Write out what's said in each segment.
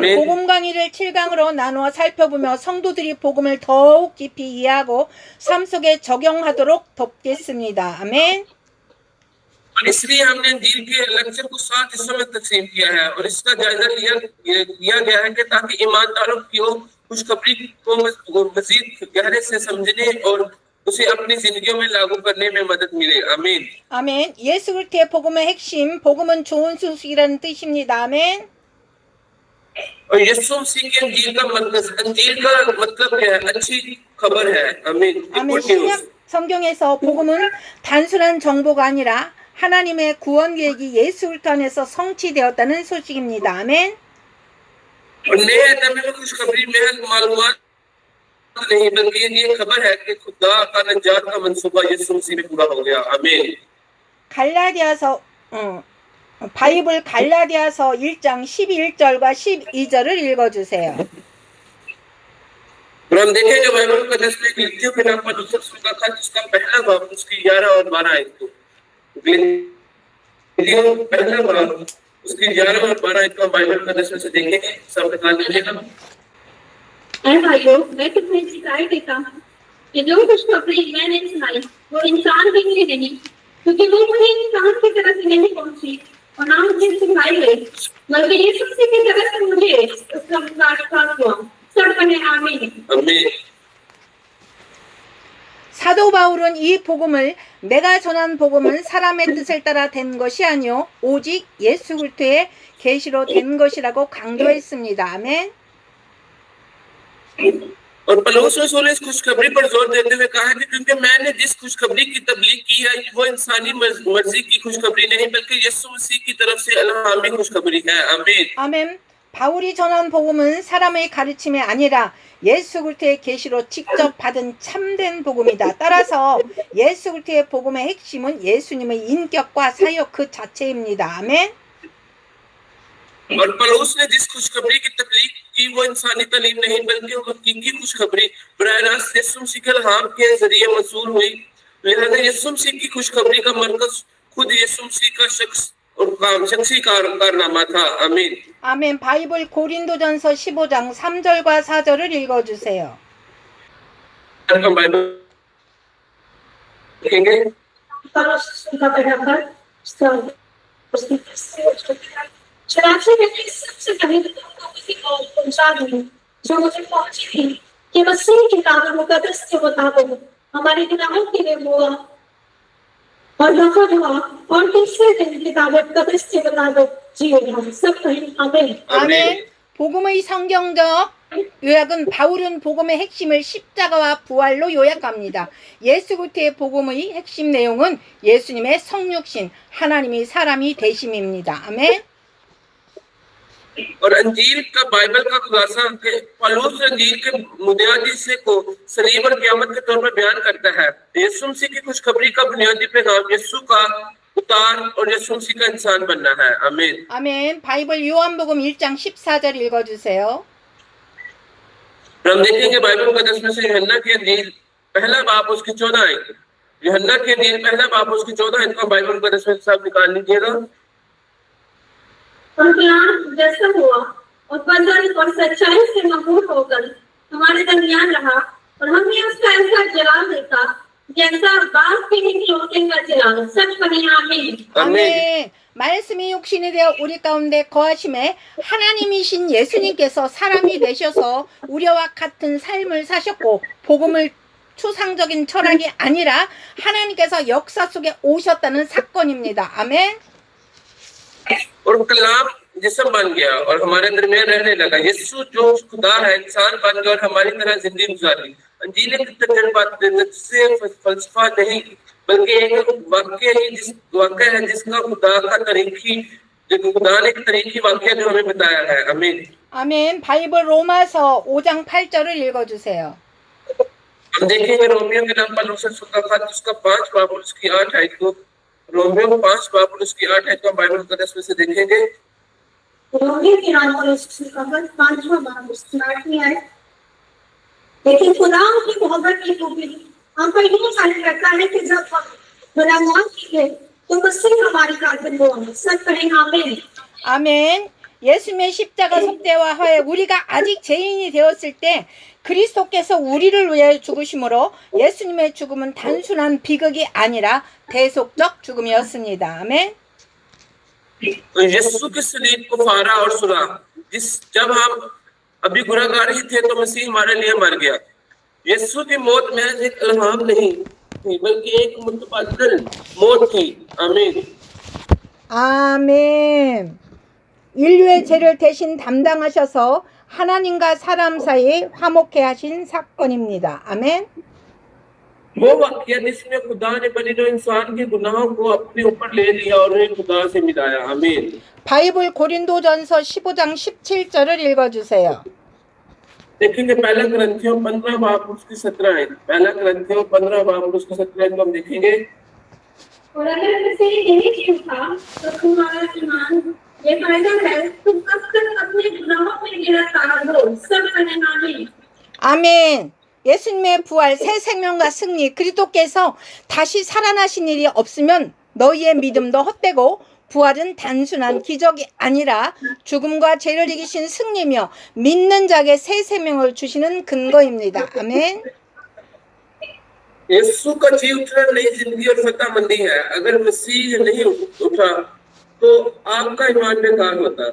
복음 강의를 7강으로 나누어 살펴보며 성도들이 복음을 더욱 깊이 이해하고 삶 속에 적용하도록 돕겠습니다. 아멘. इसलिए हमने इंजील के लेक्चर को 7 हिस्सों में तकसीम किया है और इसका जायजा लिया गया है कि ताकि ईमानदारों की खुशखबरी को मजीद गहरे से समझने और उसे अपनी जिंदगियों में लागू करने में मदद मिले. आमीन. 아멘. 예수 그리스도의 복음의 핵심, 복음은 좋은 소식이라는 뜻입니다. 아멘. और यीशु मसीह के अंजील का मतलब क्या है? अच्छी खबर है. आमीन. 아멘. 신약 성경에서 복음은 단순한 정보가 아니라 하나님의 구원 계획이 예수 그리스도 안에서 성취되었다는 소식입니다. 아멘. और नए अध्याय में खुशखबरी महज मालूमात नहीं बल्कि ये खबर है कि खुदा का निजात का मंसूबा यीशु मसीह में पूरा हो गया. आमीन. 갈라디아서 바이블 갈라디아서 1장 11절과 12절을 읽어주세요. और हम देखेंगे बाइबल का दसवें गलतियों के नाम पर दूसरा सूबा खत उसका पहला बाब उसकी 11 और 12 आयत को पहला बाब उसकी 11 और 12 आयत को बाइबल का दसवें से देखेंगे. सब निकाल लीजिएगा. भाइयों, मैं तुम्हें शिकायत देता हूँ कि जो खुशखबरी मैंने सुनाई वो इंसान के लिए नहीं, क्योंकि वो मुझे इंसान की तरह से नहीं पहुंची और ना मुझे सिखाई गई, बल्कि यीशु मसीह की तरह से मुझे उसका मुकाबला हुआ. सब कहें आमीन. आमीन. 사도 바울은 이 복음을 내가 전한 복음은 사람의 뜻을 따라 된 것이 아니요 오직 예수 그리스도의 계시로 된 것이라고 강조했습니다. 아멘. और पौलुस रसूल ने इस खुशखबरी पर जोर देते हुए कहा कि क्योंकि मैंने जिस खुशखबरी की तबलीग की है वो इंसानी मर्जी की खुशखबरी नहीं बल्कि यीशु मसीह की तरफ से इल्हामी खुशखबरी है. आमीन. 아멘. 바울이 전한 복음은 사람의 가르침이 아니라 예수 그리스도의 계시로 직접 받은 참된 복음이다. 따라서 예수 그리스도의 복음의 핵심은 예수님의 인격과 사역 그 자체입니다. 아멘. और पौलुस ने जिस खुशखबरी की तबलीग की वो इंसानी तालीम नहीं बल्कि वो हकीकी खुशखबरी बराह रास्त यीशु मसीह के इल्हाम के जरिए मसूल हुई. लिहाजा यीशु मसीह की खुशखबरी का मरकज खुद यीशु मसीह का शख्सी कारनामा था. आमीन. 아멘. 바이블 고린도전서 15장 3절과 4절을 읽어주세요. हम बाइबल देखेंगे. चुरासी में सबसे पहले किसी को पहुंचा दूं जो मुझे पहुंची थी कि मसीह की किताब मुकद्दस के मुताबिक हमारे गुनाहों के लिए हुआ और दफन हुआ और तीसरे दिन किताब मुकद्दस के मुताबिक जिएगा. सब कहें आमीन. 아멘. 복음의 성경적 요약은 바울은 복음의 핵심을 십자가와 부활로 요약합니다. 예수 그리스도의 복음의 핵심 내용은 예수님의 성육신, 하나님이 사람이 되심입니다. 아멘. और अंजील का बाइबल का खुलासा पौलुस अंजील के बुनियादी हिस्से को सलीब और क़यामत के तौर पर बयान करता है. यीशु मसीह की खुशखबरी का बुनियादी पैगाम यीशु का उतार और यीशु मसीह का इंसान बनना है. आमीन. 아멘. 바이블 요한복음 1장 14절 읽어주세요. हम देखेंगे बाइबल मुकद्दस में से यूहन्ना की अंजील पहला बाब उसकी 14 आयत. यूहन्ना की अंजील पहला बाब उसकी 14 आयत को बाइबल मुकद्दस में सब निकाल लीजिएगा. जैसा हुआ और बंधन और सच्चाई से मकबूल होकर हमारे दरमियान रहा और हमने उसका ऐसा जलाल देखा जैसा बाप के निकलौटे का जलाल. सब कहें आमीन. 아멘. 말씀이 육신이 되어 우리 가운데 거하심에 하나님이신 예수님께서 사람이 되셔서 우리와 같은 삶을 사셨고 복음을 추상적인 철학이 아니라 하나님께서 역사 속에 오셨다는 사건입니다. 아멘. और वो कलाम जिस्म बन गया और हमारे दरमियान रहने लगा. यीशु जो खुदा है इंसान बन गया और हमारी तरह जिंदगी गुजारी. अंजील एक तजर्बा से फलसफा नहीं बल्कि एक वाक्य है जिसका खुदा ने एक तरीकी वाक्य जो हमें बताया है. आमीन. 아멘. 바이블 로마서 5장 8절을 읽어주세요. हम देखेंगे रोमियो के नाम पर उसका 5 बाब उसकी 8 आयत को. रोमियो 5 बाब उसकी 8 आयत को बाइबल मुकद्दस में से देखेंगे. रोमियो के नाम पर उसका 5वां बाब उसकी 8वीं आयत. लेकिन खुदा की मोहब्बत की खूबी हम पर यूं जाहिर करता है कि जब हम गुनाहगार थे तो मसीह हमारी खातिर हुआ. सब कहें आमीन. 아멘. 예수님의 십자가 속죄와 화해, 우리가 아직 죄인이 되었을 때 그리스도께서 우리를 위해 죽으심으로 예수님의 죽음은 단순한 비극이 아니라 대속적 죽음이었습니다. 아멘. तो यीशु की सलीब को फाड़ा और सुना। जब हम अभी गुनहगार ही थे तो मसीह हमारे लिए मर गया। यीशु की मौत महज एक इल्हाम नहीं थी बल्कि एक मुतबद्दिल मौत थी। आमीन। 아멘. 인류의 죄를 대신 담당하셔서 하나님과 사람 사이 화목해 하신 사건입니다. 아멘. वो वाकया जिसमें खुदा ने बनी जो इंसान के गुनाहों को अपने ऊपर ले लिया और उन्हें खुदा से मिलाया। आमीन। 바이블 고린도전서 15장 17절을 읽어주세요. देखेंगे पहला ग्रंथियों 15 बाब उसकी 17 है। पहला ग्रंथियों 15 बाब उसकी 17 को हम देखेंगे। और अगर किसी यही चीज था तो तुम्हारा ईमान ये फायदा है तुम कब तक अपने गुनाहों में गिरफ्तार हो। सब कहना आमीन। 아멘. 예수님의 부활, 새 생명과 승리, 그리스도께서 다시 살아나신 일이 없으면 너희의 믿음도 헛되고 부활은 단순한 기적이 아니라 죽음과 죄를 이기신 승리며 믿는 자에게 새 생명을 주시는 근거입니다. 아멘. यीशु का जी उठना नई जिंदगी और फतेहमंदी है। अगर मसीह नहीं उठा तो आपका ईमान बेकार होता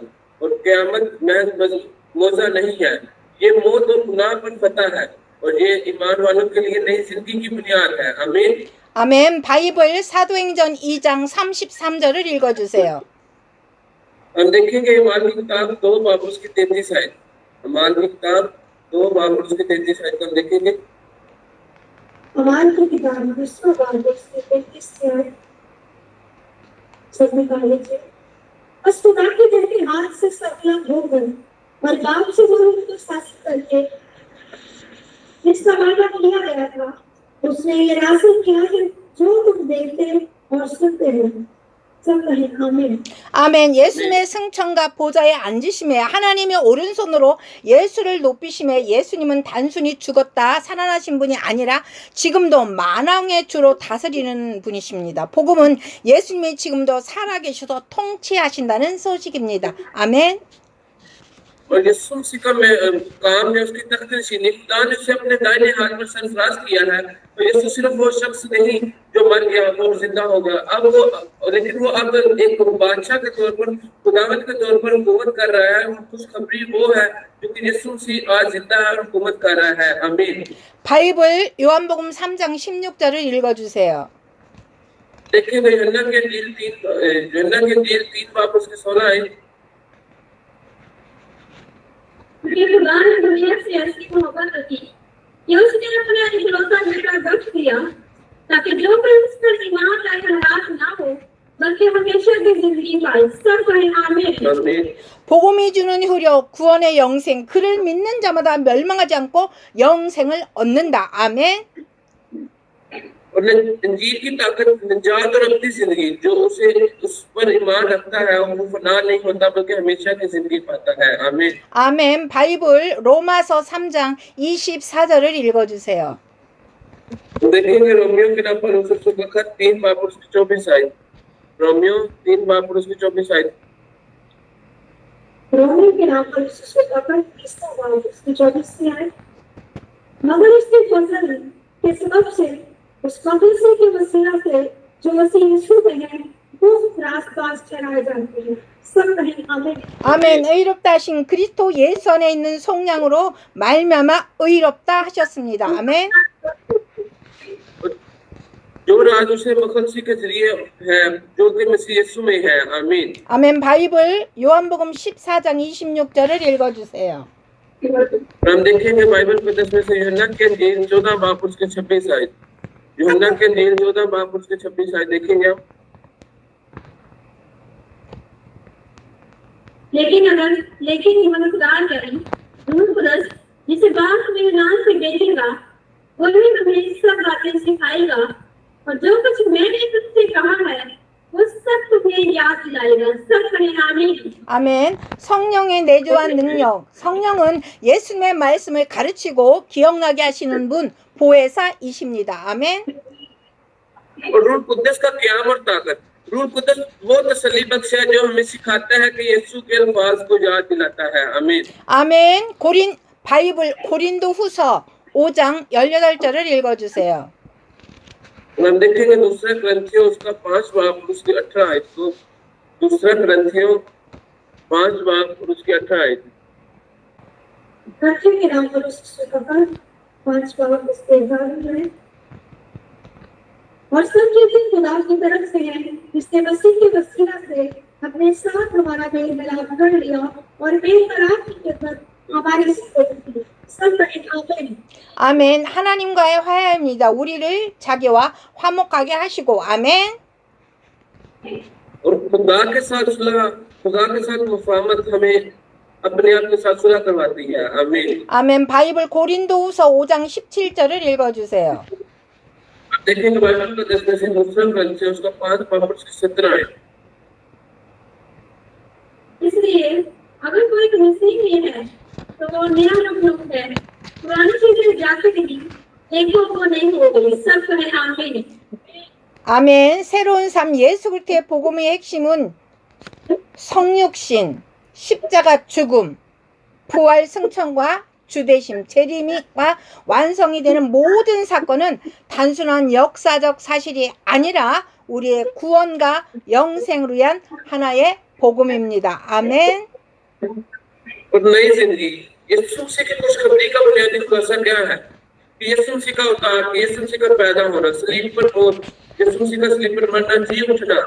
और क़यामत महज मौजा नहीं है। ये मौत और गुनाह पर फतह है और ये ईमान वालों के लिए नई जिंदगी की बुनियाद है। आमीन। 아멘. 바이블 사도행전 2장 33절을 읽어주세요. हम देखेंगे ईमान की किताब 2 बाब उसकी 33 आयत। ईमान की किताब 2 बाब उसकी 33 आयत को हम देखेंगे। अमान की किताब 2 बाब उसकी 33 आयत सब निकाल लीजिए। बस खुदा के तेरे हाथ से सब अलग हो गए और बाप से वो उनको शासित करके जिसका वादा किया गया था उसने ये रास्ता किया है जो तुम देखते और सुनते हो। सब कहें आमीन। 아멘. 예수님의 승천과 보좌에 앉으심에 하나님의 오른손으로 예수를 높이심에 예수님은 단순히 죽었다 살아나신 분이 아니라 지금도 만왕의 주로 다스리는 분이십니다. 복음은 예수님이 지금도 살아계셔서 통치하신다는 소식입니다. 아멘. और यीशु मसीह का काम है उसकी तख्तनशीनी। खुदा ने उसे अपने दाहिने हाथ पर सरफराज किया है। तो यीशु सिर्फ वो शख्स नहीं जो मर गया वो जिंदा हो गया। अब वो लेकिन वो अब एक बादशाह के तौर पर खुदावंद के तौर पर हुकूमत कर रहा है। खुशखबरी वो है जो कि यीशु मसीह आज जिंदा है और हुकूमत कर रहा है। आमीन। 바이블 요한복음 3장 16절을 읽어주세요. देखेंगे यूहन्ना के इंजील 3 बाब उसके 16 है। ये खुदा ने दुनिया से ऐसी मोहब्बत रखी कि उसने अपना इकलौता बेटा बख्श दिया ताकि जो कोई उस पर ईमान लाए हलाक ना हो बल्कि हमेशा की जिंदगी पाए। सब कहें आमीन। आमीन। 복음이 주는 효력, 구원의 영생, 그를 믿는 자마다 멸망하지 않고 영생을 얻는다. 아멘. और इंजील की ताकत निजात और अपनी जिंदगी जो उसे उस पर ईमान रखता है वो फना नहीं होता बल्कि हमेशा की जिंदगी पाता है। आमीन। 아멘. 바이블 로마서 3장 24절을 읽어주세요. देखेंगे रोमियो के नाम पर उसके वक्त 3 बाब उसकी 24 आयत। रोमियो 3 बाब उसकी 24 आयत। रोमियो के नाम पर उसके वक्त 3 बाब उसकी 24 आयत। मगर उसके फजल के सबब से उस मकदसे के वसीला से जो मसीह यीशु में है वो रास्तास चढ़ाए जाते हैं। सब कहें आमीन। 아멘. 의롭다 하신 그리스도 예수 안에 있는 속량으로 말미암아 의롭다 하셨습니다. 아멘. जो राज उसे मखलसी के जरिए है जो कि मसीह यीशु में है। आमीन। 아멘. 바이블 요한복음 14장 26절을 읽어주세요. हम देखेंगे बाइबल के 10 से यूहन्ना के इंजील 14 बाब उसके 26 आयत। यूहन्ना के इंजील 14 बाब उसके 26 आयत देखेंगे आप। लेकिन ईमानदार करें खुदस जिसे बाप मेरे नाम से भेजेगा वही हमें सब बातें सिखाएगा और जो कुछ मैंने तुझसे कहा है वो सब तुम्हें याद दिलाएगा। सब कहें आमीन। 아멘. 성령의 내주한 능력. 성령은 예수님의 말씀을 가르치고 기억나게 하시는 분, 보혜사이십니다. 아멘. और रूह कुद्दस का क़याम और ताकत रूह कुदस वो तसल्ली बख्श है जो हमें सिखाता है कि यीशु के अल्फाज को याद दिलाता है। आमीन। 아멘. 바이블 고린도 후서 5장 18절을 읽어주세요. हम देखेंगे दूसरा ग्रंथियों उसका 5 बाब उसकी 18 आयत को। दूसरा ग्रंथियों 5 बाब और उसकी 18 आयत। के नाम पर उसका 5 बाब उसके 11 में और सब चीजें खुदा की तरफ से हैं, जिसने मसीह की वसीला से अपने साथ हमारा मेल मिलाप कर लिया और बेकरार की खिदमत हमारी सब आमीन। 아멘. 하나님과의 화해입니다. 우리를 자기와 화목하게 하시고 아멘. और खुदा के साथ सुलह, खुदा के साथ मुफाहमत हमें अपने आप के साथ सुलह करवाती है। आमीन। 아멘. 바이블 고린도후서 5장 17절을 읽어주세요. देखेंगे बाइबल का 10 में से दूसरा ग्रंथियों उसका 5 बाब और उसकी 17 आयत। इसलिए अगर कोई मसीह में है तो वो नया मखलूक है, पुरानी चीजें जा चुकी, एक वो नहीं हो गई, सब कहे आमीन। 아멘. 새로운 삶 예수 그리스도의 복음의 핵심은 성육신, 십자가 죽음, 부활 승천과 주대심, 재림과 완성이 되는 모든 사건은 단순한 역사적 사실이 아니라 우리의 구원과 영생을 위한 하나의 복음입니다. 아멘. और नई जिंदगी यीशु मसीह की खुशखबरी का बुनियादी खुलासा क्या है कि यीशु मसीह का उतार, यीशु मसीह का पैदा होना, सलीब पर मौत, यीशु मसीह का सलीब पर मरना, जी उठना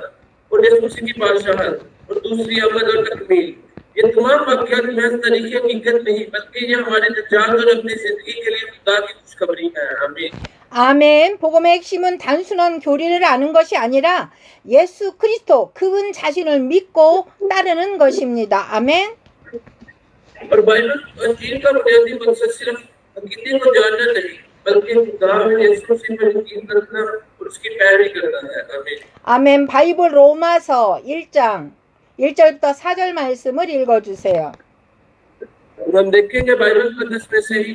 और यीशु मसीह की बादशाहत और दूसरी आमद और तकमील, ये तमाम वाक़यात महज तारीख़ी हकीकत नहीं बल्कि ये हमारे नजात और अपनी जिंदगी के लिए खुदा की खुशखबरी है। आमीन। 아멘. 복음의 핵심은 단순한 교리를 아는 것이 아니라 예수 그리스도 그분 자신을 믿고 따르는 것입니다. 아멘. और बाइबल अंजील का बुनियादी मकसद सिर्फ अकीदे को जानना नहीं बल्कि खुदा में यीशु मसीह पर यकीन करना और उसकी पैरवी करना है। आमीन। 아멘. 바이블 로마서 1장 1절부터 4절 말씀을 읽어주세요. हम देखेंगे बाइबल का 10 में से ही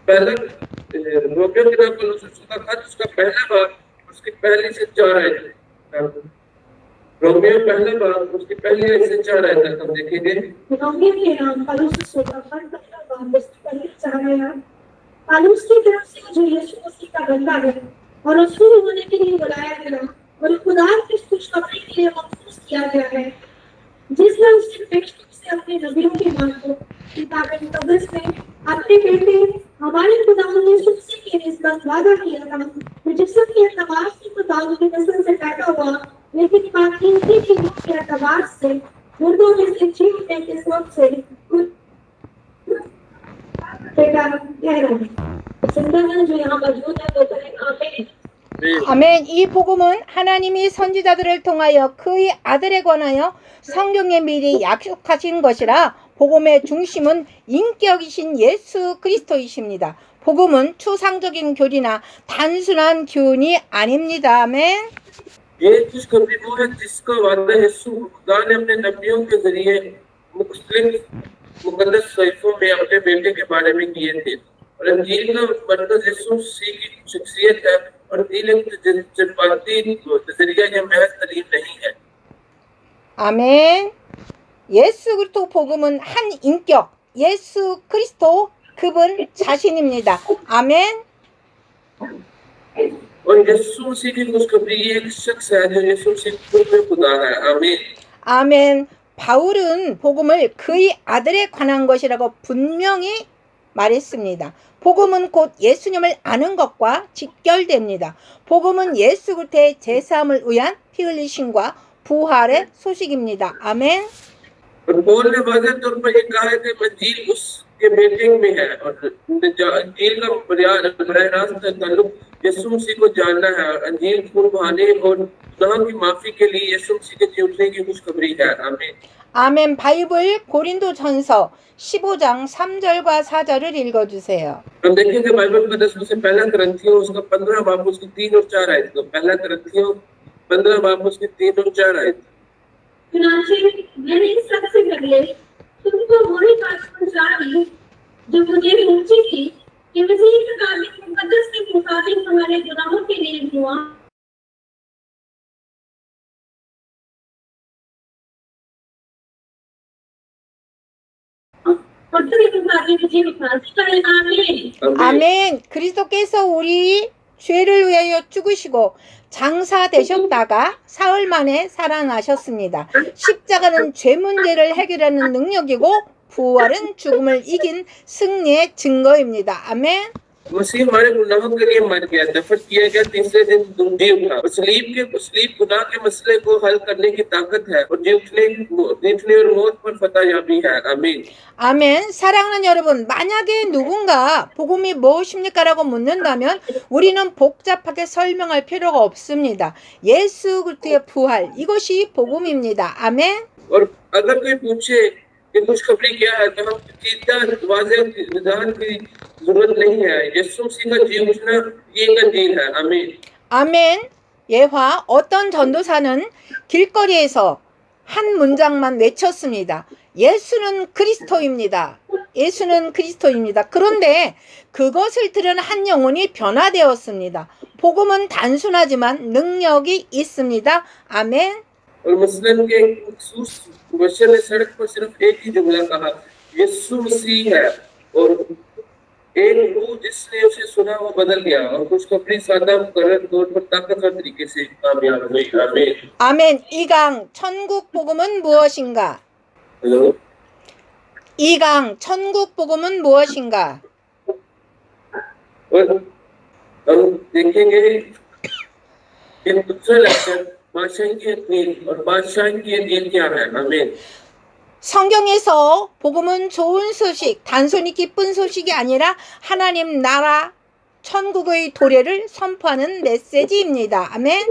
पहला रोमियो की उसका खत उसका पहला बाब उसकी पहली से 4 आयत। रोमियो पहला बाब उसकी पहली से 4 आयत तक हम देखेंगे। रोमियो के नाम पौलुस का पहला बाब उसकी पहली 4 आयत। पौलुस की तरफ से जो यीशु मसीह का बंदा है और रसूल होने के लिए बुलाया गया और खुदा की खुशखबरी के लिए मखसूस किया गया है, जिसने उसने बेशक से अपने नबियों के मार्ग को किताब मुकद्दस में अपने बेटे हमारे खुदा यीशु मसीह के निस्बत वादा किया था, जिसम के एतबार से खुदा की नस्ल से पैदा हुआ, लेकिन बाकीमती की के एतबार से मुर्दों में से जी उठने के सबब से बेटा ठहरा। सुंदर जो यहाँ मौजूद है वो कहें आमीन। 아멘. 이 복음은 하나님이 선지자들을 통하여 그의 아들에 관하여 성경에 미리 약속하신 것이라 복음의 중심은 인격이신 예수 그리스도이십니다. 복음은 추상적인 교리나 단순한 교훈이 아닙니다. 아멘. ये खुशखबरी वो है जिसका वादा यीशु खुदा ने अपने नबियों के जरिए मुख्तलिफ मुकद्दस सहीफों में अपने बेटे के बारे में किए थे और अंजील का मरकज यीशु मसीह की शख्सियत है और दिल जज्बाती नजरिया या महज तालीम नहीं है। 아멘. 예수 그리스도 복음은 한 인격, 예수 그리스도 그분 자신입니다. 아멘. और यीशु मसीह की खुशखबरी एक शख्स है जो यीशु मसीह खुद में खुदा है। आमीन। 아멘. 바울은 복음을 그의 아들에 관한 것이라고 분명히 말했습니다. 복음은 곧 예수님을 아는 것과 직결됩니다. 복음은 예수 그리스도의 제사함을 위한 피 흘리심과 부활의 소식입니다. 아멘. और पौल ने वाज़ेह तौर पर ये कहा है कि अंजील उसके बेटे में है और अंजील का बराह रास्त ताल्लुक यीशु मसीह को जानना है और अंजील खून बहाने और गुनाह की माफी के लिए यीशु मसीह के जी उठने की खुशखबरी है। आमीन। 아멘. 바이블 고린도전서 15장 3절과 4절을 읽어주세요. हम देखेंगे बाइबल का 10 में से पहला ग्रंथियों उसका 15 बाब उसकी 3 और 4 आयत। तो पहला ग्रंथियों 15 बाब उसकी 3 और 4 आयत। चुनांचे मैंने सबसे पहले तुमको वही बात पहुंचा दी जो मुझे पूछी थी कि मसीह का मुकद्दस के मुताबिक हमारे गुनाहों के लिए हुआ 어떻게 그 말이 되니까 시간에 아멘. 아멘. 그리스도께서 우리 죄를 위하여 죽으시고 장사되셨다가 사흘 만에 살아나셨습니다. 십자가는 죄 문제를 해결하는 능력이고 부활은 죽음을 이긴 승리의 증거입니다. 아멘. मसीह हमारे गुनाहों के लिए मर गया, दफन किया गया, तीसरे दिन जी उठा। सलीब गुनाह के मसले को हल करने की ताकत है और जी उठने और मौत पर फतह याबी है। आमीन। 아멘. 사랑하는 여러분, 만약에 누군가 복음이 무엇입니까라고 묻는다면 우리는 복잡하게 설명할 필요가 없습니다. 예수 그리스도의 부활, 이것이 복음입니다. 아멘. और अगर कोई पूछे कि खुशखबरी क्या है तो हम सीधा वाज़ेह वजाहत की जरूरत नहीं है। यीशु मसीह का जी उठना ये इंजील है। आमीन। 아멘. 예화 어떤 전도사는 길거리에서 한 문장만 외쳤습니다. 예수는 그리스도입니다. 예수는 그리스도입니다. 그런데 그것을 들은 한 영혼이 변화되었습니다. 복음은 단순하지만 능력이 있습니다. 아멘. और मुस्लिम के एक मखसूस बशर ने सड़क पर सिर्फ एक ही जुमला कहा, यीशु मसीह है, और एक रूह जिसने उसे सुना वो बदल गया और खुशखबरी सादा मुकर्रर तौर पर ताकतवर तरीके से कामयाब हुई। आमीन। 아멘. 이강 천국 복음은 무엇인가? हेलो, 이강 천국 복음은 무엇인가? और हम देखेंगे कि दूसरा लेक्चर बादशाही की अपील और बादशाही की अपील क्या है। आमीन। 성경에서 복음은 좋은 소식, 단순히 기쁜 소식이 아니라 하나님 나라 천국의 도래를 선포하는 메시지입니다. 아멘.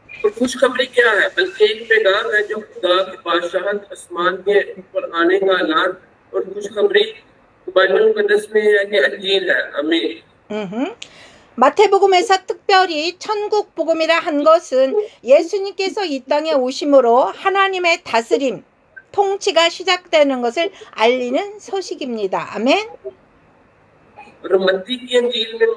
और खुशखबरी क्या है? बल्कि एक पैगाम है जो खुदा की बादशाहत आसमान के ऊपर आने का ऐलान और खुशखबरी बाइबल मुकद्दस में है कि अंजील है। आमीन। 마태복음에서 특별히 천국 복음이라 한 것은 예수님께서 이 땅에 오심으로 하나님의 다스림, 통치가 시작되는 것을 알리는 소식입니다. 아멘. और मत्ती की अंजील में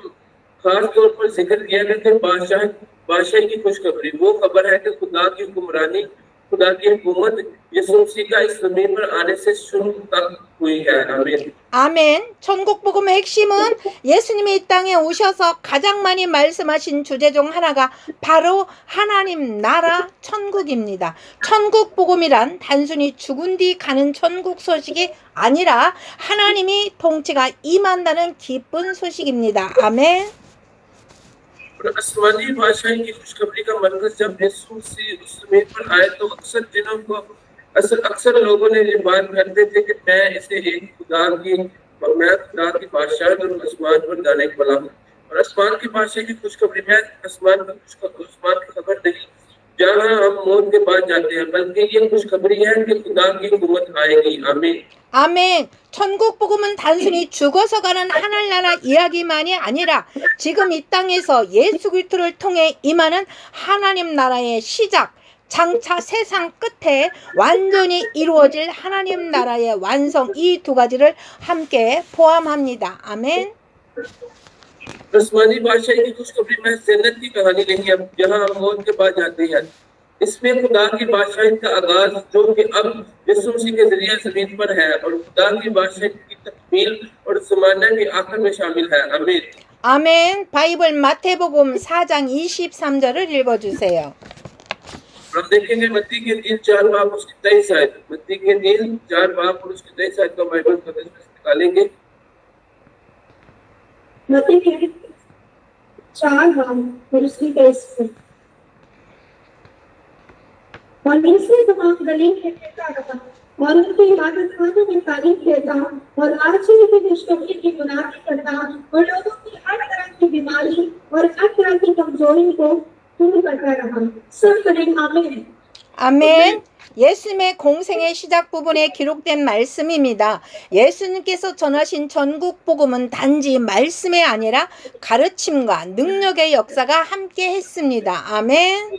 खास तौर पर जिक्र किया गया कि बादशाह की खुशखबरी वो खबर है कि खुदा की हुक्मरानी, खुदा की हुकूमत यीशु मसीह का इस जमीन पर आने से शुरू तक हुई है। आमीन। 아멘. 천국 복음의 핵심은 예수님이 이 땅에 오셔서 가장 많이 말씀하신 주제 중 하나가 바로 하나님 나라 천국입니다. 천국 복음이란 단순히 죽은 뒤 가는 천국 소식이 아니라 하나님이 통치가 임한다는 기쁜 소식입니다. 아멘. और आसमानी बादशाही की खुशखबरी का मरकज जब यीशु मसीह उस जमीन पर आए तो अक्सर लोगों ने ये बात करते थे कि मैं खुदा की बादशाह और आसमान पर जाने वाला हूँ। और आसमान की बादशाह की खुशखबरी में आसमान की खबर नहीं जहाँ हम मौत के बाद जाते हैं, बल्कि ये खुशखबरी है कि खुदा की हुकूमत आएगी। आमीन। 아멘. 천국 복음은 단순히 죽어서 가는 하늘나라 이야기만이 아니라 지금 이 땅에서 예수 그리스도를 통해 임하는 하나님 나라의 시작, 장차 세상 끝에 완전히 이루어질 하나님 나라의 완성, 이 두 가지를 함께 포함합니다. 아멘. आसमानी बादशाही की खुशखबरी में जन्नत की कहानी नहीं है जहाँ हम मौत के बाद जाते हैं। इसमें खुदा की बादशाही का आगाज जो कि अब यीशु मसीह के जरिए जमीन पर है और खुदा की बादशाही की तकमील और ज़माने के आखिर में शामिल है। आमीन। 아멘. 바이블 마태복음 4장 23절을 읽어주세요. हम देखेंगे मत्ती की इंजील 4 बाब उसकी 23 आयत। मत्ती की इंजील 4 बाब और उसकी 23 आयत को बाइबल मुकद्दस में से निकालेंगे। मत्ती के 4 बाब और उसकी 23 और इसलिए तमाम गलील में कहता रहा और उनकी इबादत खानों में तारीफ देता और आश्चर्य की खुशखबरी की मुनादी करता और लोगों की हर तरह की बीमारी और हर तरह की कमजोरी को दूर करता रहा। सब करें आमीन। 아멘. 예수님의 공생의 시작 부분에 기록된 말씀입니다. 예수님께서 전하신 전국 복음은 단지 말씀이 아니라 가르침과 능력의 역사가 함께 했습니다. 아멘.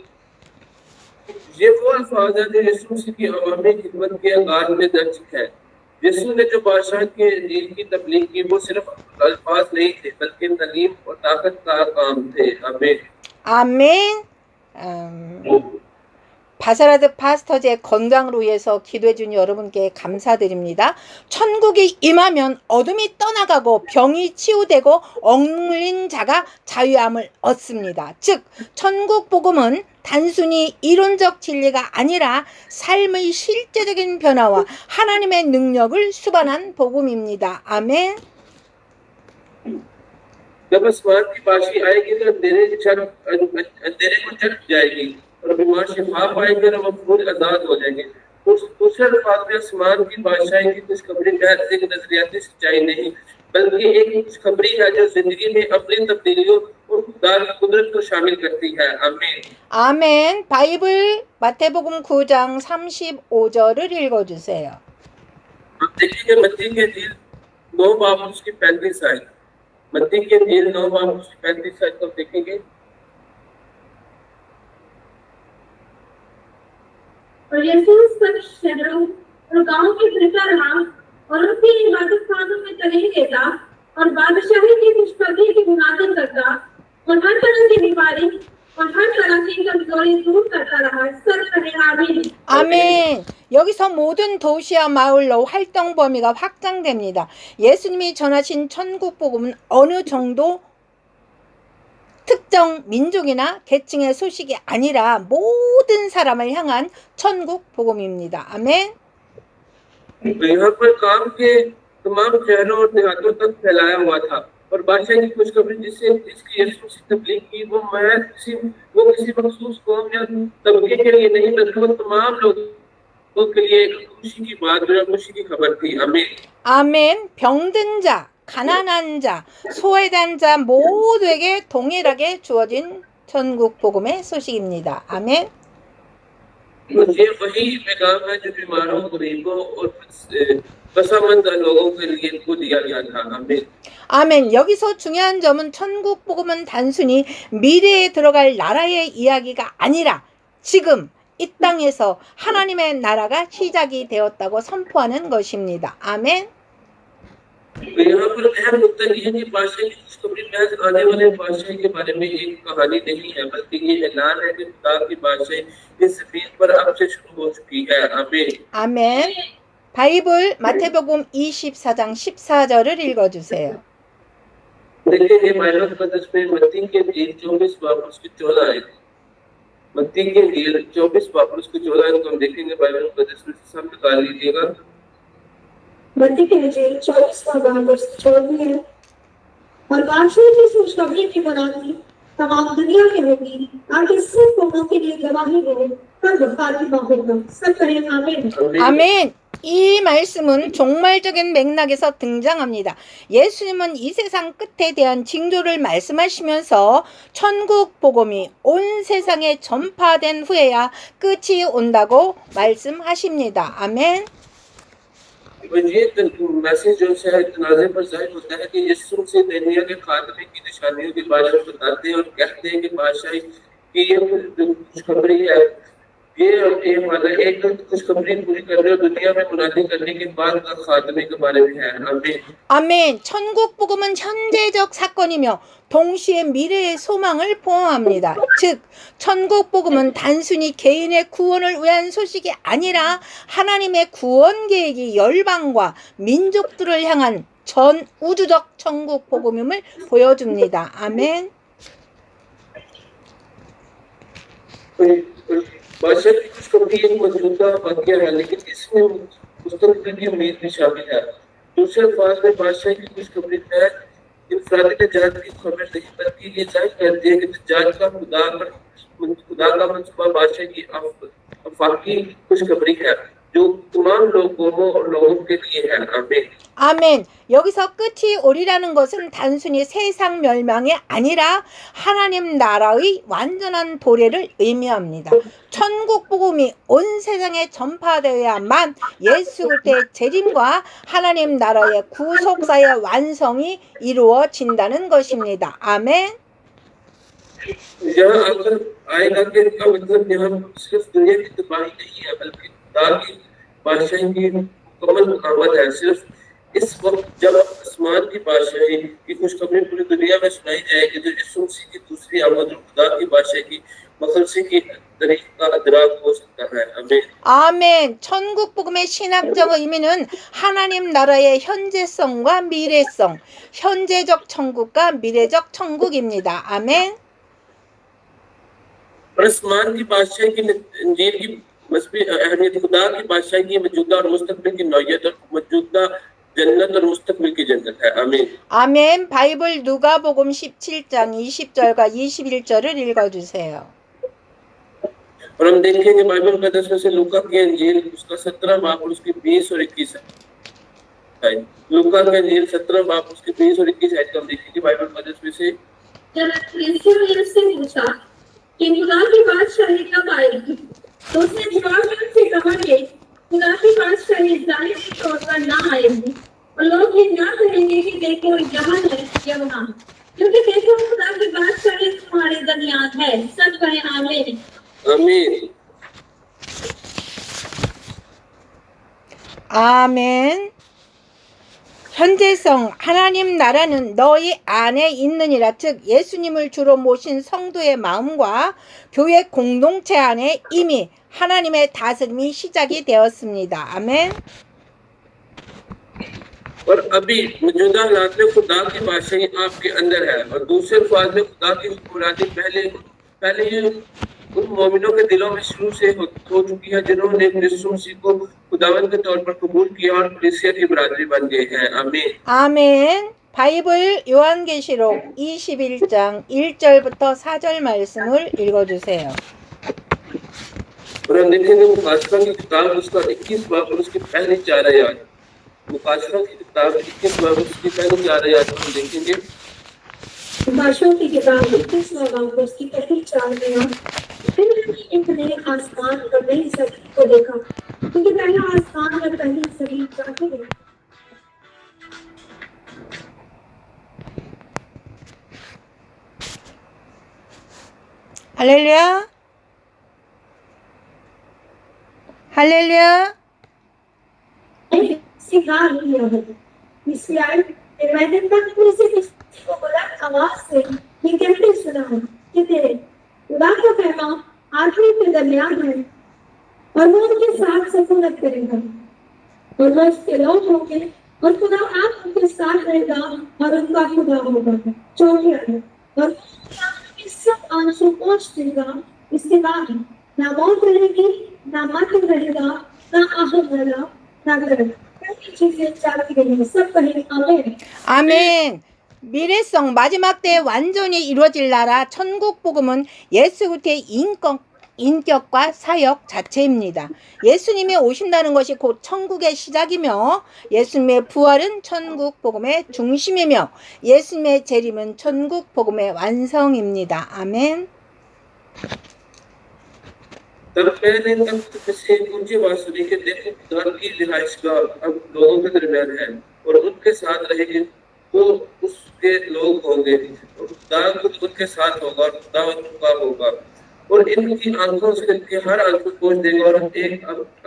ये वो अल्फाज है जो यीशु मसीह की अवामी खिदमत के आगाज में दर्ज है। यीशु ने जो बादशाह के इंजील की तबलीग की वो सिर्फ अल्फाज नहीं थे बल्कि तलीम और ताकत का काम थे। आमीन। 아멘. 바사라드 파스터즈의 건강을 위해서 기도해준 여러분께 감사드립니다. 천국이 임하면 어둠이 떠나가고 병이 치유되고 억눌린 자가 자유함을 얻습니다. 즉 천국 복음은 단순히 이론적 진리가 아니라 삶의 실제적인 변화와 하나님의 능력을 수반한 복음입니다. 아멘. जब आसमान की बारिश आएगी तो अंधेरे को चट जाएगी और बीमार शिफा पाएंगे और वो फूल आजाद हो जाएंगे। दूसरे अल्फाज में आसमान की बारिश आएगी खुशखबरी महज एक नजरियाती सच्चाई नहीं बल्कि एक खुशखबरी है जो जिंदगी में अपनी तब्दीलियों और खुदा की कुदरत को शामिल करती है। आमीन। 아멘. 바이블 마태복음 9장 35절을 읽어주세요. आप देखेंगे मत्ती के इंजील 9 बाब उसकी 35 आयत। मत्ती के इंजील 9 बाब उसकी 35 आयत को देखेंगे। और यीशु सब शहरों और गांवों में फिरता रहा और उनकी इबादत खानों में तलीम देता और बादशाही की खुशखबरी की मुनादिल करता और हर तरह की बीमारी और हर तरह की कमजोरी दूर करता रहा। सब कहे आमीन। 아멘. 여기서 모든 도시와 마을로 활동 범위가 확장됩니다. 예수님이 전하신 천국 복음은 어느 정도 특정 민족이나 계층의 소식이 아니라 모든 사람을 향한 천국 복음입니다. 아멘. यहाँ पर काम के तमाम शहरों और देहातों तक फैलाया हुआ था और बादशाह की खुशखबरी जिसकी यीशु से तबलीग की वो किसी मखसूस कौम या तबके के लिए नहीं बल्कि वो तमाम लोगों के लिए एक खुशी की बात और खुशी की खबर थी। आमीन। 아멘. 병든 자, 가난한 자, 소외된 자 모두에게 동일하게 주어진 천국 복음의 소식입니다. 아멘. ये वही पैगाम है जो बीमारों गरीबों और पसमंद लोगों के लिए इनको दिया गया था। आमीन। 아멘. 여기서 중요한 점은 천국 복음은 단순히 미래에 들어갈 나라의 이야기가 아니라 지금 이 땅에서 하나님의 나라가 시작이 되었다고 선포하는 것입니다. 아멘. यहाँ पर अहम नुकता ये है कि बादशाह की खुशखबरी महज आने वाले बादशाह के बारे में एक कहानी नहीं है बल्कि ये ऐलान है कि खुदा की बादशाही इस जमीन पर अब से शुरू हो चुकी है। आमीन। 아멘. 바이블 마태복음 24장 14절을 읽어주세요. देखेंगे बाइबल मुकद्दस में मत्ती के इंजील 24 बाब उसकी 14 आयत। मत्ती के इंजील 24 बाब उसकी 14 आयत को हम देखेंगे बाइबल मुकद्दस में सब निकाल लीजिएगा। मत्ती के इंजील 24 वर्ष 14 है। और बादशाह की खुशखबरी की बुराई तमाम दुनिया में होगी आगे सब कौमों के लिए गवाही हो पर फातिमा होगा। सब कहें आमीन। 아멘. 이 말씀은 종말적인 맥락에서 등장합니다. 예수님은 이 세상 끝에 대한 징조를 말씀하시면서 천국 복음이 온 세상에 전파된 후에야 끝이 온다고 말씀하십니다. 아멘. ये मैसेज जो है तनाज़े पर जाहिर होता है कि यीशु से दुनिया के खात्मे की निशानियों के बारे में बताते हैं और कहते हैं कि बादशाही की ये खुशखबरी है। ये हमारा एक खुशखबरी पूरी करने और दुनिया में मुनादी करने के बाद का खात्मे के बारे में है। आमीन। 아멘. 천국 복음은 현재적 사건이며 동시에 미래의 소망을 포함합니다. 즉 천국 복음은 단순히 개인의 구원을 위한 소식이 아니라 하나님의 구원 계획이 열방과 민족들을 향한 전 우주적 천국 복음임을 보여줍니다. 아멘. बादशाह की खुशखबरी एक मौजूदा वाक़या है लेकिन इसमें मुस्तक़बिल की उम्मीद भी शामिल है। दूसरे अल्फाज में बादशाह की खुशखबरी है इंफरादी निजात की खबर नहीं बल्कि ये जाहिर करती है कि निजात का खुदा का मंसूबा बादशाह की आफाकी खुशखबरी है जो तमाम लोगों के लिए है। आमीन। 아멘. 여기서 끝이 오리라는 것은 단순히 세상 멸망이 아니라 하나님 나라의 완전한 도래를 의미합니다. 천국 복음이 온 세상에 전파되어야만 예수 그리스도의 재림과 하나님 나라의 구속사의 완성이 이루어진다는 것입니다. 아멘. यहाँ अगर आएगा कि इसका मतलब यहाँ सिर्फ दुनिया की तबाही नहीं है बल्कि खुदा की बादशाही की मुकम्मल आमद है। सिर्फ इस वक्त जब आसमान की बादशाही की खुशखबरी पूरी दुनिया में सुनाई जाएगी तो यीशु मसीह की दूसरी आमद और खुदा की बादशाही की मखलसी की तरीक का अदराक हो सकता है। आमीन। 아멘. 천국 복음의 신학적 의미는 하나님 나라의 현재성과 미래성, 현재적 천국과 미래적 천국입니다. 아멘. और आसमान की बादशाही की इंजील की मजहबी अहमियत खुदा की बादशाही की मौजूदा और मुस्तकबिल की नौयत और मौजूदा जन्नत और मुस्तकबिल की जन्नत है। आमीन। 아멘. 바이블 누가복음 17장 20절과 21절을 읽어주세요. और हम देखेंगे बाइबल मुकद्दस में से लूका की इंजील उसका 17 बाब और उसकी 20 और 21 है। लूका की इंजील 17 बाब उसकी 20 और 21 है। हम देखेंगे बाइबल मुकद्दस में से जब यीशु ने उससे पूछा कि खुदा की बादशाही कब आएगी, तो उसने जवाब में उससे कहा कि खुदा की बादशाही जाने के तौर पर ना आएगी और लोग ये ना कहेंगे कि देखो यहाँ है या वहाँ, क्योंकि देखो खुदा की बादशाही तुम्हारे दरमियान है। सब कहें आमीन। आमीन। 아멘. 현재성 하나님 나라는 너희 안에 있느니라. 즉 예수님을 주로 모신 성도의 마음과 교회 공동체 안에 이미 하나님의 다스림이 시작이 되었습니다. 아멘. और अभी मौजूदा हालात में खुदा की बादशाही आपके अंदर है और दूसरे अल्फाज में खुदा की हुक्मरानी पहले ही उन मोमिनों के दिलों में शुरू से हो चुकी है जिन्होंने यीशु मसीह को खुदावंद के तौर पर कबूल किया और कलीसिया की बरादरी बन गए हैं। आमीन। 아멘. 바이블 요한계시록 21장 1절부터 4절 말씀을 읽어주세요. और हम देखेंगे मुकाशफा की किताब उसका 21 बाब और उसकी पहली 4 आयत। मुकाशफा की किताब 21 बाब और उसकी पहली 4 आयत हम देखेंगे। भाषण की किताब 21वां बाब उसकी पहली 4 आयत। फिर मैंने एक नए आसमान और नई ज़मीन को देखा, क्योंकि पहला आसमान और पहली ज़मीन जाते गए 할렐루야. 할렐루야. सिखा रही है। इसलिए मैंने तक से किसी को बुलंद आवाज से ये कहते सुना कि तेरे खुदा का पैगाम आदमी के दरमियान है और वो उनके साथ सफलत करेगा और वो उसके लोग होंगे और खुदा आप उनके साथ रहेगा और उनका खुदा होगा। चौथी आयत, और वो सब आंसू पोंछ देगा। इसके बाद ना मौत रहेगी, ना मरण रहेगा, ना आहत रहेगा, ना गर्भ। चीजें चाहती गई। सब कहें आमीन। 아멘. 미래성 마지막 때에 완전히 이루어질 나라 천국 복음은 예수 그리스도의 인격과 사역 자체입니다. 예수님이 오신다는 것이 곧 천국의 시작이며 예수님의 부활은 천국 복음의 중심이며 예수님의 재림은 천국 복음의 완성입니다. 아멘. तब पहले तख्त से ऊंची आवाज सुनी कि देखो खुदा की रिहाइशगाह अब लोगों के दरमियान है और उनके साथ रहेगी, वो उसके लोग होंगे और खुदा खुद उनके साथ होगा और खुदा उनका होगा और इनकी आंखों से इनके हर आंसू पोंछ देगा और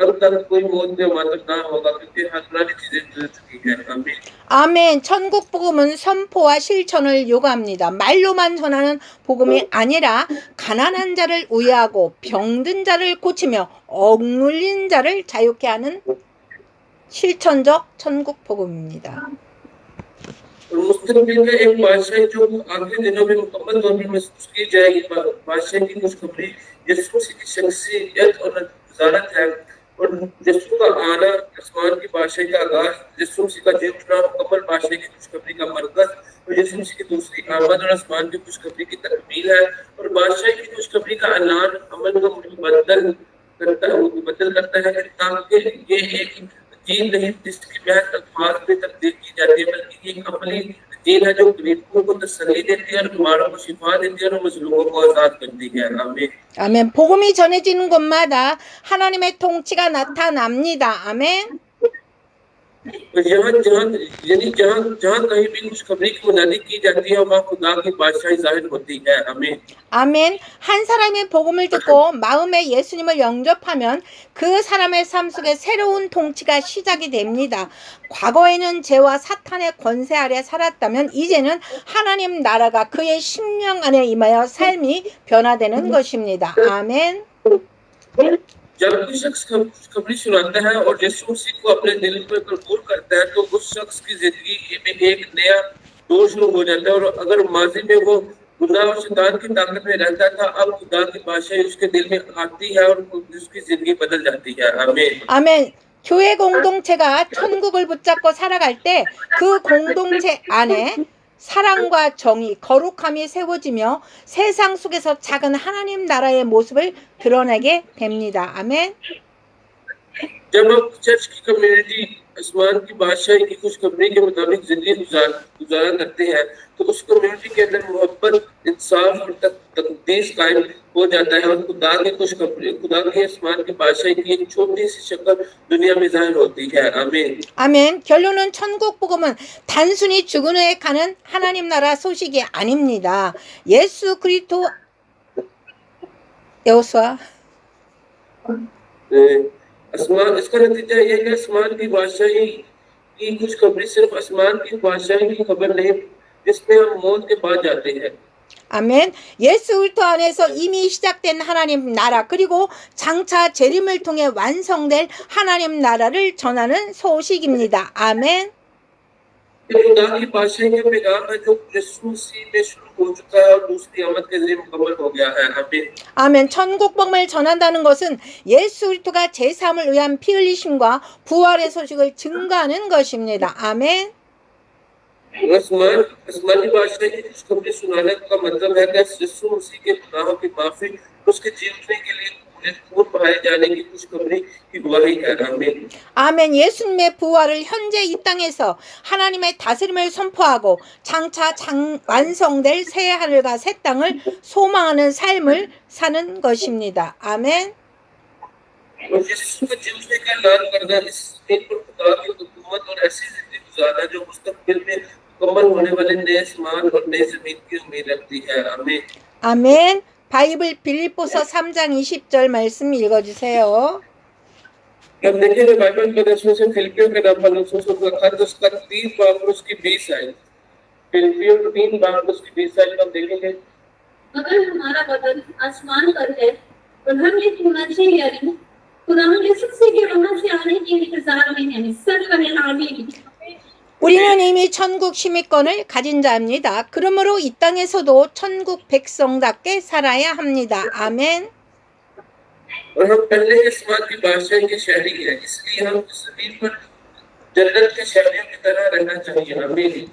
अब तक कोई मौत में मातम ना होगा, क्योंकि हर पुरानी चीजें गुजर चुकी हैं। आमीन। 아멘. 천국 복음은 선포와 실천을 요구합니다. 말로만 전하는 복음이 아니라 가난한 자를 위하고 병든 자를 고치며 억눌린 자를 자유케 하는 실천적 천국 복음입니다. और मुस्तकबिल में एक बादशाही जो आखिरी दिनों में मुकम्मल तौर पर महसूस की जाएगी। बादशाही की खुशखबरी यीशु मसीह की शख्सियत और नजारत है और यीशु का आना आसमान की बादशाही का आगाज, यीशु मसीह का जी उठना मुकम्मल बादशाही की खुशखबरी का मरकज और यीशु मसीह की दूसरी आमद और आसमान की खुशखबरी की तकमील है और बादशाही की खुशखबरी का ऐलान अमल को बदल करता है ताकि ये एक जीन नहीं जिसकी बहस अल्फाज में तब्दील की जाती है, बल्कि एक अमली जीन है जो गरीबों को तसल्ली देती है और बीमारों को शिफा देती है और मजलूमों को आजाद करती है। आमीन। 아멘. 복음이 전해지는 곳마다 하나님의 통치가 나타납니다. 아멘. और यहाँ जहाँ यानी जहाँ जहाँ कहीं भी खुशखबरी की मुनादी की जाती है वहाँ खुदा की बादशाही जाहिर होती है। आमीन। 아멘. 한 사람이 복음을 듣고 마음에 예수님을 영접하면 그 사람의 삶 속에 새로운 통치가 시작이 됩니다. 과거에는 죄와 사탄의 권세 아래 살았다면 이제는 하나님 나라가 그의 심령 안에 임하여 삶이 변화되는 것입니다. 아멘. जब कोई शख्स खुशखबरी सुनाता है और यीशु मसीह को अपने दिल में कबूल करता है तो उस शख्स की जिंदगी में एक नया दौर शुरू हो जाता है। और अगर माजी में वो गुनाह और शैतान की ताकत में रहता था, अब खुदा की बादशाही उसके दिल में आती है और उसकी जिंदगी बदल जाती है। आमीन। 아멘. 교회 공동체가 천국을 붙잡고 살아갈 때 그 공동체 안에 사랑과 정의, 거룩함이 세워지며 세상 속에서 작은 하나님 나라의 모습을 드러내게 됩니다. 아멘. जब हम चर्च की कम्युनिटी आसमान की बादशाही की खुशखबरी के मुताबिक जिंदगी गुजारा करते हैं तो उस कम्युनिटी के अंदर मोहब्बत, इंसाफ और तकदीस कायम हो जाता है और खुदा की आसमान की बादशाही की एक छोटी सी शक्ल दुनिया में जाहिर होती है। आमीन। 아멘. 결론은 천국 복음은 단순히 죽은 후에 가는 하나님 나라 소식이 아닙니다. 예수 그리스도 여호수아 आसमान इसका नतीजा ये है कि आसमान की बादशाही की खुशखबरी सिर्फ आसमान की बादशाही की खबर नहीं जिसमें हम मौत के बाद जाते हैं। 아멘. 예수 그리스도 안에서 이미 시작된 하나님 나라 그리고 장차 재림을 통해 완성될 하나님 나라를 전하는 소식입니다. 아멘. खुदा की बादशाही का पैगाम है जो यीशु मसीह में शुरू हो चुका है और दूसरी आमद के जरिए मुकम्मल हो गया है। आमीन। 아멘. 천국 복음을 전한다는 것은 예수 그리스도가 제 삶을 위한 피 흘리심과 부활의 소식을 증거하는 것입니다. 아멘. आसमानी बादशाही की खुशखबरी सुनाने का मतलब है कि यीशु मसीह के गुनाहों की माफी उसके जीने के लिए खून बहाए जाने की खुशखबरी की गवाही है। आमीन। 아멘. 예수님의 부활을 현재 이 땅에서 하나님의 다스림을 선포하고 장차 완성될 새 하늘과 새 땅을 소망하는 삶을 사는 것입니다. 아멘. और यीशु के जीने का ऐलान करना इस दिन पर खुदा की हुकूमत और ऐसी जिंदगी गुजारना जो मुस्तकबिल में मुकम्मल होने वाले नए आसमान और नई जमीन की उम्मीद रखती है। आमीन। 아멘. 바이블 빌립보서 3장 20절 말씀 읽어주세요. हम देखेंगे बाइबल के दर्शन से फिलिपियों के नाम का खत उसका 3 बाब और उसकी 20 आयत। फिलिपियों 3 बाब और उसकी 20 आयत हम देखेंगे। अगर हमारा बदन आसमान पर है तो हम ये होना चाहिए खुदा यीशु मसीह के वहां से आने के इंतजार में हैं। सब कहें आमीन। 우리는 이미 천국 시민권을 가진 자입니다. 그러므로 이 땅에서도 천국 백성답게 살아야 합니다. 아멘. और हम पहले आसमान की बादशाही के शहरी हैं, इसलिए हम जमीन पर जन्नत के शहरियों की तरह रहना चाहिए। आमीन।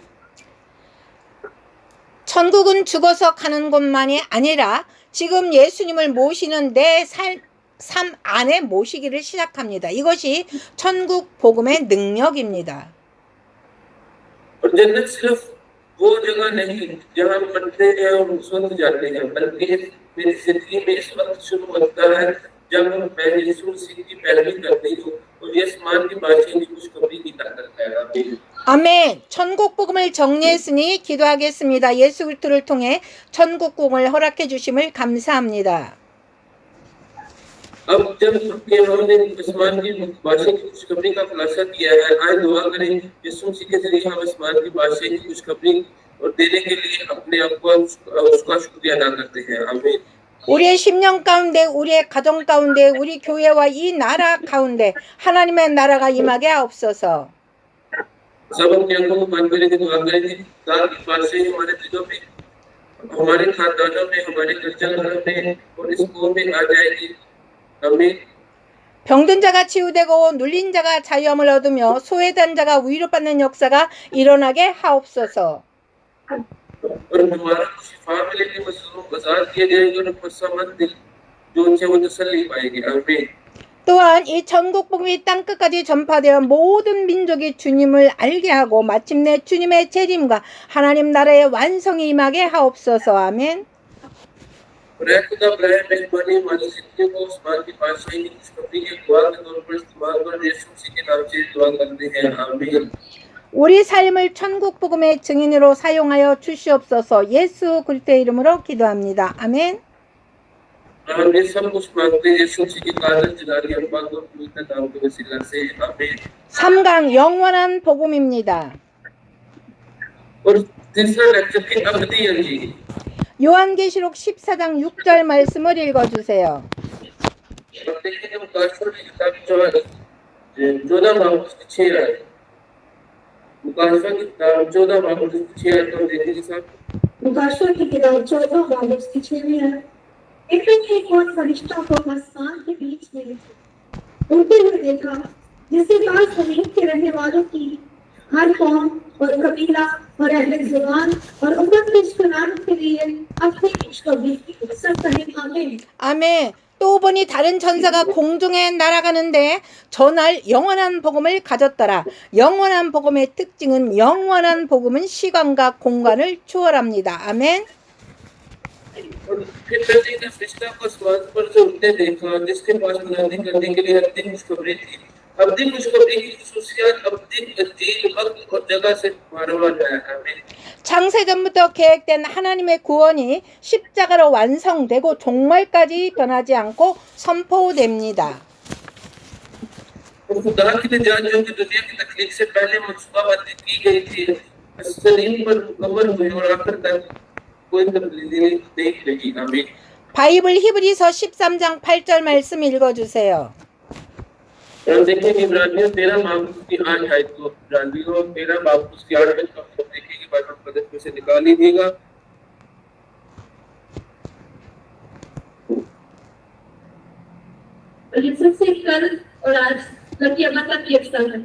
천국은 죽어서 가는 곳만이 아니라 지금 예수님을 모시는 내 삶 안에 모시기를 시작합니다. 이것이 천국 복음의 능력입니다. और जन्नत सिर्फ वो जगह नहीं जहाँ हम बनते हैं और उस वक्त जाते हैं, बल्कि मेरी जिंदगी में इस वक्त शुरू होता है जब मैं यीशु मसीह की पैरवी करती हूँ और ये आसमान की बादशाही की खुशखबरी की ताकत है। आमीन। 아멘. 천국 복음을 정리했으니 기도하겠습니다. 예수 그리스도를 통해 천국 복음을 허락해 주심을 감사합니다. अब जब हमने आसमान की बादशाही की खुशखबरी का खुलासा किया है, आए दुआ करें यीशु मसीह के जरिए हम आसमान की बादशाही की खुशखबरी और देने के लिए अपने आप को उसका शुक्रिया अदा करते हैं। आमीन। 우리의 심령 가운데, 우리의 가정 가운데, 우리 교회와 이 나라 가운데 하나님의 나라가 임하게 하옵소서. सब अपने अंगों को बंद करके दुआ करेंगे। खुदा की बादशाही हमारे दिलों में, हमारे खानदानों में, हमारे कल्चर में और इस कौम में आ जाएगी। आमीन। 병든 자가 치유되고 눌린 자가 자유함을 얻으며 소외된 자가 위로받는 역사가 일어나게 하옵소서. और हमारा शिफा मिलेगी, मजलूम आजाद किए जाएंगे और खुशमंद दिल जो उनसे वो तसल्ली पाएंगे। आमीन। 또한 이 천국 복음이 땅 끝까지 전파되어 모든 민족이 주님을 알게 하고 마침내 주님의 재림과 하나님 나라의 완성이 임하게 하옵소서. 아멘. खुदा बरए मेहरबानी हमारी जिंदगी को उस्मान की बादशाही की खुशखबरी के दुआ के तौर पर इस्तेमाल कर यीशु मसीह के नाम से दुआ करते हैं आमीन। 우리 삶을 천국 복음의 증인으로 사용하여 주시옵소서. 예수 그리스도의 이름으로 기도합니다. 아멘. हम ये सब कुछ मांगते हैं यीशु मसीह की कादर जलाली अल्लाह को पवित्र नाम के वसीला से आमीन। 3강 영원한 복음입니다. और तीसरा लेक्चर की अवधि अंजील 요한계시록 14장 6절 말씀을 읽어주세요. अब देखिए मुकाशफर की किताब 14 बाब उसकी 6 आयत मुकाशफर की किताब 14 बाब उसकी 6 आयत हम देखेंगे साहब। मुकाशफर की किताब 14 बाब उसकी 6 में है। इतने में एक और फरिश्ता को आसमान के बीच में उड़ते हुए देखा, जिसके पास जमीन के रहने वालों की हर कौम और कबीला और अहले जुबान और उम्मत के इस्तेमाल के लिए अपनी खुशखबरी की सब कहें आमीन। 아멘. 또 보니 다른 천사가 공중에 날아가는데 전할 영원한 복음을 가졌더라. 영원한 복음의 특징은 영원한 복음은 시간과 공간을 초월합니다. 아멘. और फिर मैंने एक फरिश्ता को आसमान पर से उड़ते देखा, जिसके पास बुलंदी करने के लिए अब्दी खुशखबरी थी। अब्दी खुशखबरी की खुसूसियत अब्दी अंजील वक्त और जगह से मालूम है। आमीन। 창세전부터 계획된 하나님의 구원이 십자가로 완성되고 종말까지 변하지 않고 선포됩니다. खुदा की निजात जो कि दुनिया की तकलीफ से पहले मंसूबाबंदी की गई थी, सलीम पर मुकम्मल हुई और आखिर तक कोई तब्दीली नहीं लगी। आमीन। 바이블 히브리서 13장 8절 말씀 읽어주세요. हम देखेंगे इब्रानियों 13 बाब की 8 आयत को। इब्रानियों 13 बाब की 8 आयत को हम देखेंगे, बाद हम पदक में से निकाल लीजिएगा। ये सबसे कल और आज लकी मतलब की अक्सर है।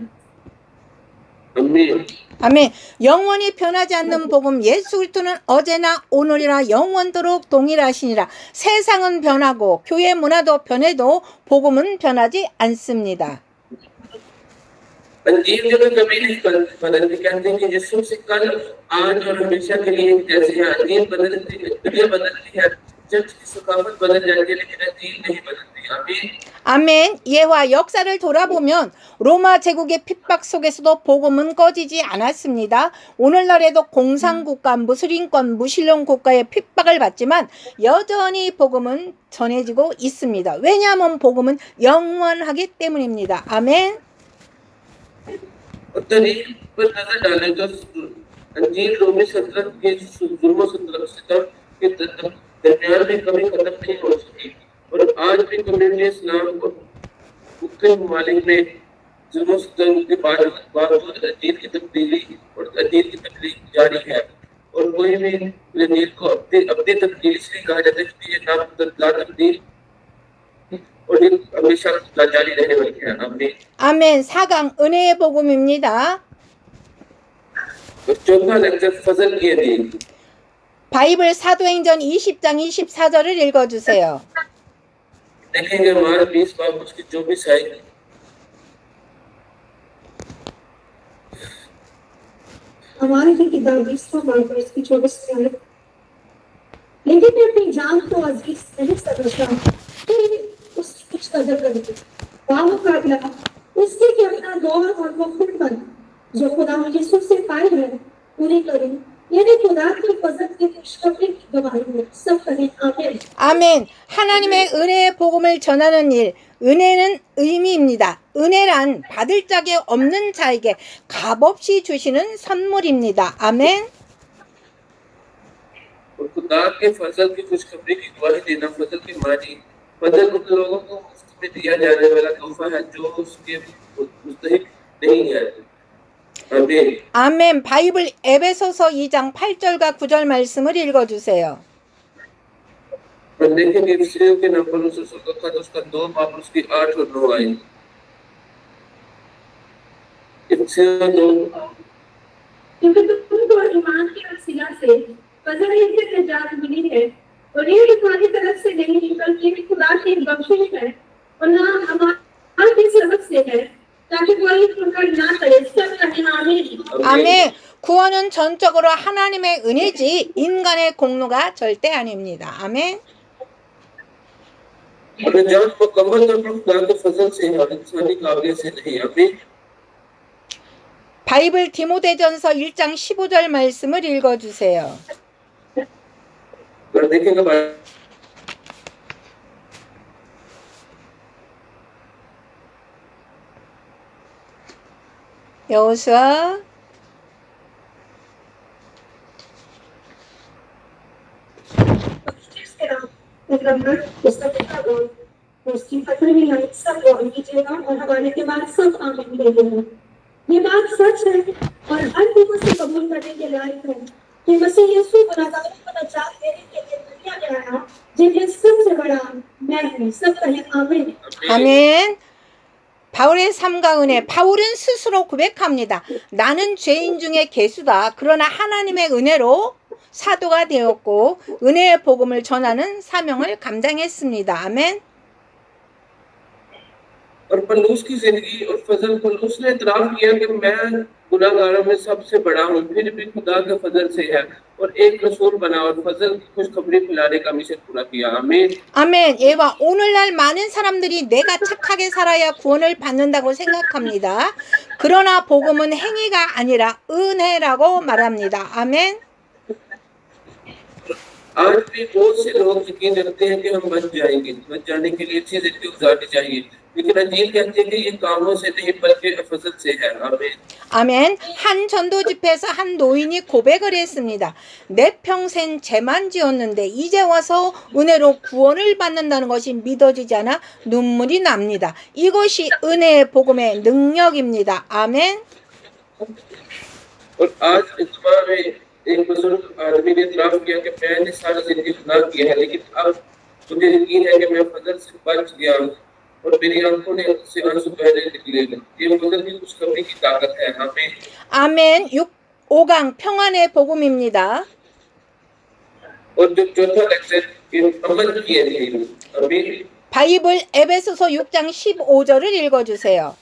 आमीन। 아멘. 영원히 변하지 않는 복음 예수 그리스도는 어제나 오늘이나 영원토록 동일하시니라. 세상은 변하고 교회 문화도 변해도 복음은 변하지 않습니다. अंजील जो कभी नहीं बदलती, कहते हैं कि यीशु से कल आज और हमेशा के लिए जैसे है। अंजील बदलती है, दुनिया बदलती है, चर्च की सकाफत बदल जाती है, लेकिन अंजील नहीं बदलती। आमीन। 아멘. 예화 역사를 돌아보면 로마 제국의 핍박 속에서도 복음은 꺼지지 않았습니다. 오늘날에도 공산국가, 무슬림권, 무신론 국가의 핍박을 받지만 여전히 복음은 전해지고 있습니다. 왜냐하면 복음은 영원하기 때문입니다. 아멘. और तारीख पर नजर डालें तो अंजील रोमी सल्तनत के जुल्म सितम के दरमियान में कभी खत्म नहीं हो सकी और आज भी कम्युनिटी इस्लाम को मुख्य ममालिक में जुल्म सितम के बावजूद अंजील की तब्दीली और अंजील की तब्दीली जारी है। और कोई भी अंजील को अपनी तब्दील इसलिए कहा जाता है कि ये ला तब्दील और ये हमेशा जारी रहने वाली है। आमीन। 아멘. 4강 은혜의 복음입니다. चौथा लेक्चर फजल की अदील। 바이블 사도행전 20장 24절을 읽어주세요. देखेंगे हमारा 20 बाब उसकी 24 आयत। हमारी भी किताब 20 बाब उसकी 24 आयत। लेकिन मैं अपनी जान को अजीज नहीं समझता कि उसकी कुछ कदर करती वाह काबला उसके कि अपना दौर और मुख्य पर जो खुदा यीशु से पाए है पूरी करें। यानी खुदा की फजल की खुशखबरी की गवाही में सब करें आमीन। 아멘. 하나님의 은혜의 복음을 전하는 일, 은혜는 의미입니다. 은혜란 받을 자격 없는 자에게 값없이 주시는 선물입니다. 아멘. और खुदा के फजल की खुशखबरी की गवाही देना फजल की मानी फजल उन लोगों को मुफ्त में दिया जाने वाला तोहफा है जो उसके मुस्तहिक नहीं है। आमीन। 아멘. 바이블 에베소서 2장 8절과 9절 말씀을 읽어주세요. और देखेंगे इब्रानियों के नंबर उसका 2 बाब उसकी 8 और 9 आयत। इब्रानियों 2 क्योंकि तुमको ईमान के वसीला से फजल से निजात मिली है और ये तुम्हारी तरफ से नहीं बल्कि खुदा की बख्शिश है और ना हमारी सबक से है ताकि कोई तुमको ना करे। सब कहें आमीन। 아멘. 구원은 전적으로 하나님의 은혜지 인간의 공로가 절대 아닙니다. 아멘. और निजात मुकम्मल तौर पर खुदा के फजल से है और इंसानी काबिलियत से नहीं। आमीन। 바이블 디모데전서 1장 15절 말씀을 읽어주세요. और देखेंगे बाइबल 여호수아 उसकी 15वीं लाइन सब गौर कीजिएगा और हमारे के बाद सब आमीन कहिएगा। ये बात सच है और हर लोगों से कबूल करने के लायक है कि मसीह यीशु गुनाहगारों को निजात देने के लिए दुनिया में आया, जिन्हें सबसे बड़ा मैं हूँ। सब कहें आमीन। 아멘. 바울의 삶과 은혜. 바울은 스스로 고백합니다. 나는 죄인 중에 괴수다. 그러나 하나님의 은혜로 사도가 되었고 은혜의 복음을 전하는 사명을 감당했습니다. 아멘. और पलूस की जिंदगी और फजल पलूस ने इतराफ किया कि मैं गुनाहगारों में सबसे बड़ा हूँ, फिर भी खुदा के फजल से है और एक रसूल बना और फजल की खुशखबरी फैलाने का मिशन पूरा किया। आमीन। 아멘. 예와 오늘날 많은 사람들이 내가 착하게 살아야 구원을 받는다고 생각합니다. 그러나 복음은 행위가 아니라 은혜라고 말합니다. 아멘. आज भी बहुत से लोग यकीन रखते हैं कि हम बच जाएंगे, बच जाने के लिए अच्छी जिंदगी गुजारनी चाहिए, लेकिन अंजील कहते हैं कि ये कामों से नहीं बल्कि फजल से है। आमीन। 아멘. 한 전도 집회에서 한 노인이 고백을 했습니다. 내 평생 죄만 지었는데 이제 와서 은혜로 구원을 받는다는 것이 믿어지지 않아 눈물이 납니다. 이것이 은혜의 복음의 능력입니다. 아멘. और आज इज्तिमा में एक बुजुर्ग आदमी ने इतराफ किया कि मैंने सारी जिंदगी गुनाह किया है, लेकिन अब मुझे यकीन है कि मैं फजल से बच गया हूँ और मेरी आंखों ने से आंसू बहने निकले। ये फजल की खुशखबरी की ताकत है। आमीन। 아멘. 5강 평안의 복음입니다. और जो चौथा लेक्चर अमल किए थे। आमीन। 바이블 에베소서 6장 15절을 읽어주세요.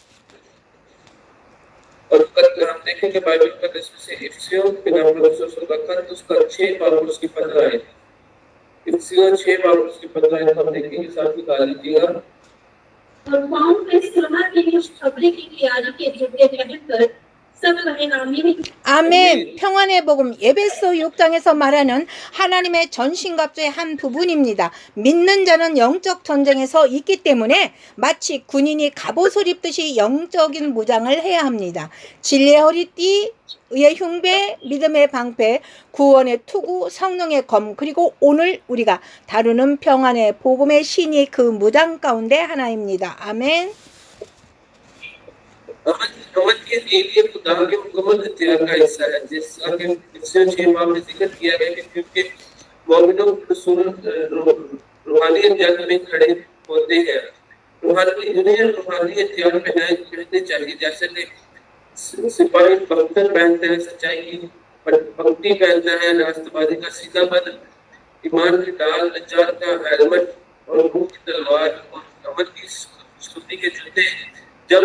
और कल हम देखेंगे बाइबल का से इफिसियों के नाम पर रसूल का खत उसका 6 बार उसकी 15 है। इफिसियों 6 बार उसकी 15 है। हम देखेंगे साथ ही गा लीजिएगा। और पाँव के सलाह के लिए खबरी की तैयारी के जुटे रहकर सब कहें आमीन। 아멘. 평안의 복음 에베소 6장에서 말하는 하나님의 전신갑주의 한 부분입니다. 믿는 자는 영적 전쟁에서 있기 때문에 마치 군인이 갑옷을 입듯이 영적인 무장을 해야 합니다. 진리의 허리띠, 의의 흉배, 믿음의 방패, 구원의 투구, 성령의 검, 그리고 오늘 우리가 다루는 평안의 복음의 신이 그 무장 가운데 하나입니다. 아멘. अमल के लिए खुदा के मुकम्मल इख्तियार का हिस्सा है, जैसा कि इफिसियों 6 में जिक्र किया गया कि क्योंकि मोमिनों रसूल रूहानी जंग में खड़े होते हैं, रूहानी हथियार पहनने चाहिए, जैसे कि सिपाही बख्तर पहनते हैं, सच्चाई की पंक्ति पहनता है, राष्ट्रवादी का सीधा बद, ईमान की डाल, नजात का हेलमेट और मुंह की तलवार और अमल की स्तुति के जूते। जब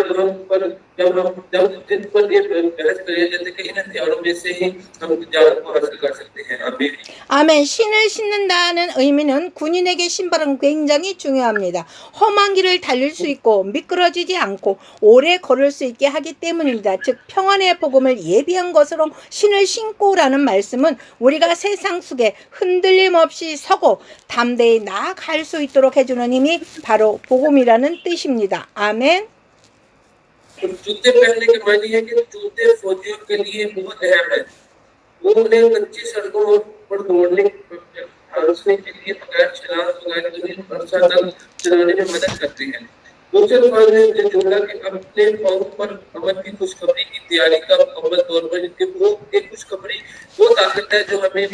दिन पर ये बहस करिए जाते कि इन हथियारों में से ही हम निजात को हासिल कर सकते हैं। आमीन। 아멘. 신을 신는다는 의미는 군인에게 신발은 굉장히 중요합니다. 험한 길을 달릴 수 있고 미끄러지지 않고 오래 걸을 수 있게 하기 때문입니다. 즉 평안의 복음을 예비한 것으로 신을 신고라는 말씀은 우리가 세상 속에 흔들림 없이 서고 담대히 나아갈 수 있도록 해주는 힘이 바로 복음이라는 뜻입니다. 아멘. जूते पहनने के मायने है कि जूते फौजियों के लिए बहुत अहम है। वो उन्हें कच्ची सड़कों पर दौड़ने के लिए बगैर छलांग लगाए वर्षा तक चलाने में मदद करते हैं। दूसरे अल्फाज में जोड़ा कि अपने पाँव पर अमल की खुशखबरी की तैयारी का मुकम्मल तौर पर जिनके वो एक खुशखबरी वो ताकत है जो हमें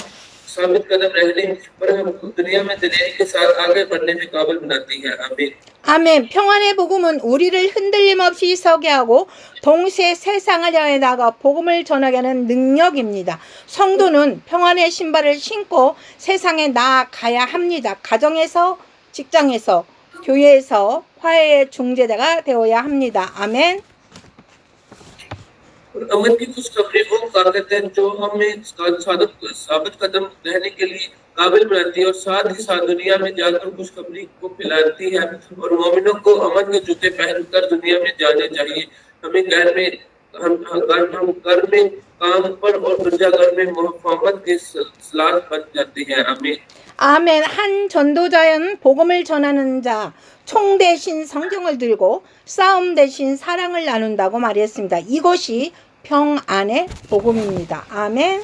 साबित कदम रहने पर हम दुनिया में दिलेरी के साथ आगे बढ़ने में काबिल बनाती है। आमीन। 아멘. 평안의 복음은 우리를 흔들림 없이 서게 하고 동시에 세상을 향해 나가 복음을 전하게 하는 능력입니다. 성도는 평안의 신발을 신고 세상에 나아가야 합니다. 가정에서, 직장에서, 교회에서 화해의 중재자가 되어야 합니다. 아멘. और अमन की खुशखबरी वो ताकत है जो हमें साबित कदम रहने के लिए काबिल बनाती है और साथ ही साथ दुनिया में जाकर खुशखबरी को फैलाती है। और मोमिनों को अमन के जूते पहनकर दुनिया में जाने चाहिए। हमें हम घर में काम पर और गिरजाघर में मोहम्मद के सलाह बन जाते हैं। हमें 아멘. 한 전도자는 복음을 전하는 자, 총 대신 성경을 들고 싸움 대신 사랑을 나눈다고 말했습니다. 이것이 평안의 복음입니다. 아멘.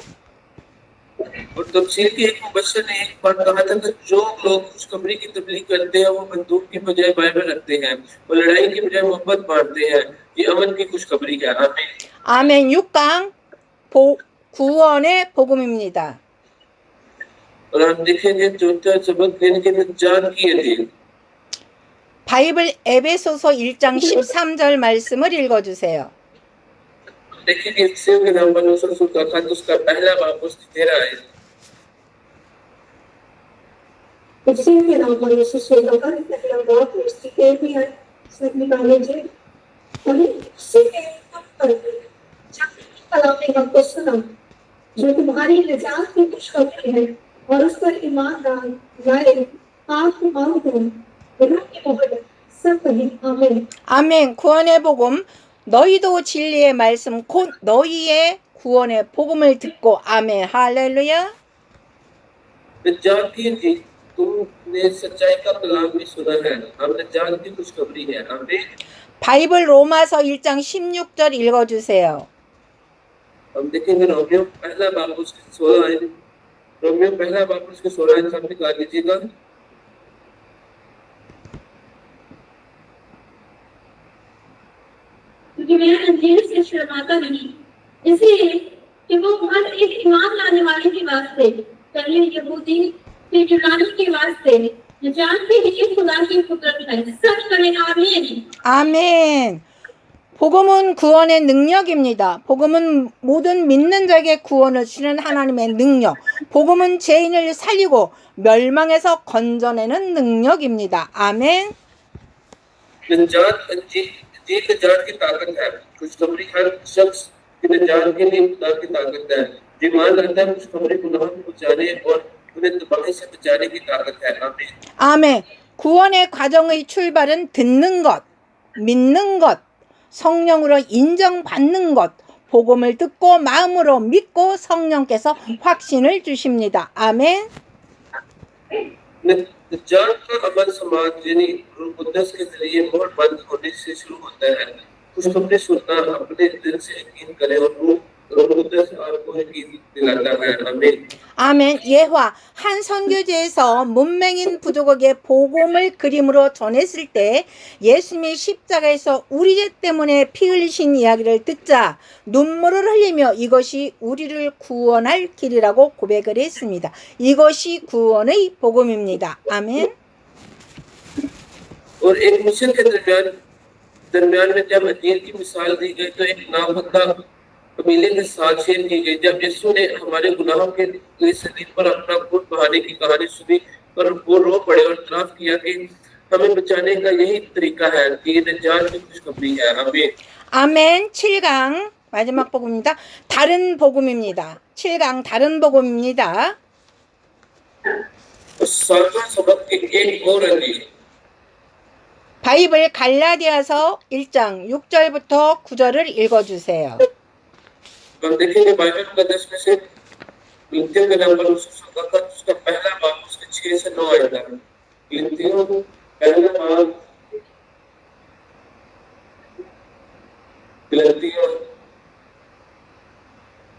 और तफसीर के एक मुबश्शिर ने एक बार कहा था कि जो लोग खुशखबरी की तबलीग करते हैं वो बंदूक की बजाय बाइबल रखते हैं, वो लड़ाई की बजाय मोहब्बत बांटते हैं। ये अमन की खुशखबरी है। आमीन। 아멘. 6강 구원의 복음입니다. और हम देखेंगे चौथा सबक देने के निजात की यदीद। 바이블 에베소서 1장 13절 말씀을 읽어주세요. देखिए इफ्सियों के नाम पर रसूल का खत उसका पहला बाब उसकी 13 आयत। इफ्सियों के नाम पर रसूल का खत पहला बाब उसकी 13 आयत सब निकाले जे और इसी के पर जब कलाम ने हमको सुना जो तुम्हारी निजात की खुशखबरी है और उस पर ईमान लाए आप मांगो रूह की मोहर सब कहीं आमीन। 아멘. 구원의 복음. 너희도 진리의 말씀 곧 너희의 구원의 복음을 듣고 아멘. 할렐루야. निजात की यदीद तुमने सच्चाई का कलाम भी सुना है। हम निजात की खुशखबरी है। आमीन। 바이블 로마서 1장 16절 읽어주세요. हम देखेंगे रोमियो पहला बाब उसकी 16 आयत। रोमियो पहला बाब उसकी 16 आयत हम निकाल लीजिएगा। क्योंकि मैं अंधेरे से शर्माता नहीं इसलिए कि वो हर एक ईमान लाने वाले के वास्ते पहले यहूदी फिर यूनानी के वास्ते निजात के लिए खुदा की कुदरत है। सब करें आमीन। 아멘. 복음은 구원의 능력입니다. 복음은 모든 믿는 자에게 구원을 주는 하나님의 능력. 복음은 죄인을 살리고 멸망에서 건져내는 능력입니다. 아멘. निजात निजात की ताकत है। खुशखबरी हर शख्स की निजात के लिए खुदा की ताकत है। जो ईमान रखता है खुशखबरी गुनाह से बचाने और उन्हें तबाही से बचाने की ताकत है। आमीन। 아멘. 구원의 과정의 출발은 듣는 것, 믿는 것, 성령으로 인정받는 것, 복음을 듣고 마음으로 믿고 성령께서 확신을 주십니다. 아멘. निजात का अमल समाज यानी रूह कुद्दस के जरिए मोहर बंद होने से शुरू होता है। खुशखबरी सुनना अपने दिल से यकीन करें और रूह कुद्दस आपको यकीन दिलाता है। आमीन। 아멘. 예화 한 선교지에서 문맹인 부족에게 복음을 그림으로 전했을 때 예수님이 십자가에서 우리 죄 때문에 피 흘리신 이야기를 듣자 눈물을 흘리며 이것이 우리를 구원할 길이라고 고백을 했습니다. 이것이 구원의 복음입니다. 아멘. और एक मिशन के दरमियान में जब अंजीर की मिसाल दी गई तो एक नापता कबीले के साथ शेयर की गई। जब यीशु ने हमारे गुनाहों के लिए सलीब पर अपना खून बहाने की कहानी सुनी पर वो रो पड़े और इतराफ किया कि हमें बचाने का यही तरीका है कि ये निजात की खुशखबरी है। आमीन। 아멘. 7강 마지막 복음입니다. 다른 복음입니다. 7강 다른 복음입니다. और सातवां सबक की एक और अंजीर। 바이블 갈라디아서 1장 6절부터 9절을 읽어주세요. हम देखेंगे बाइबल मुकद्दस में से गिनतियों के नंबर उसका पहला बाब उसके 6 से 9 आयत है। गिनतियों पहला बाब गिनतियों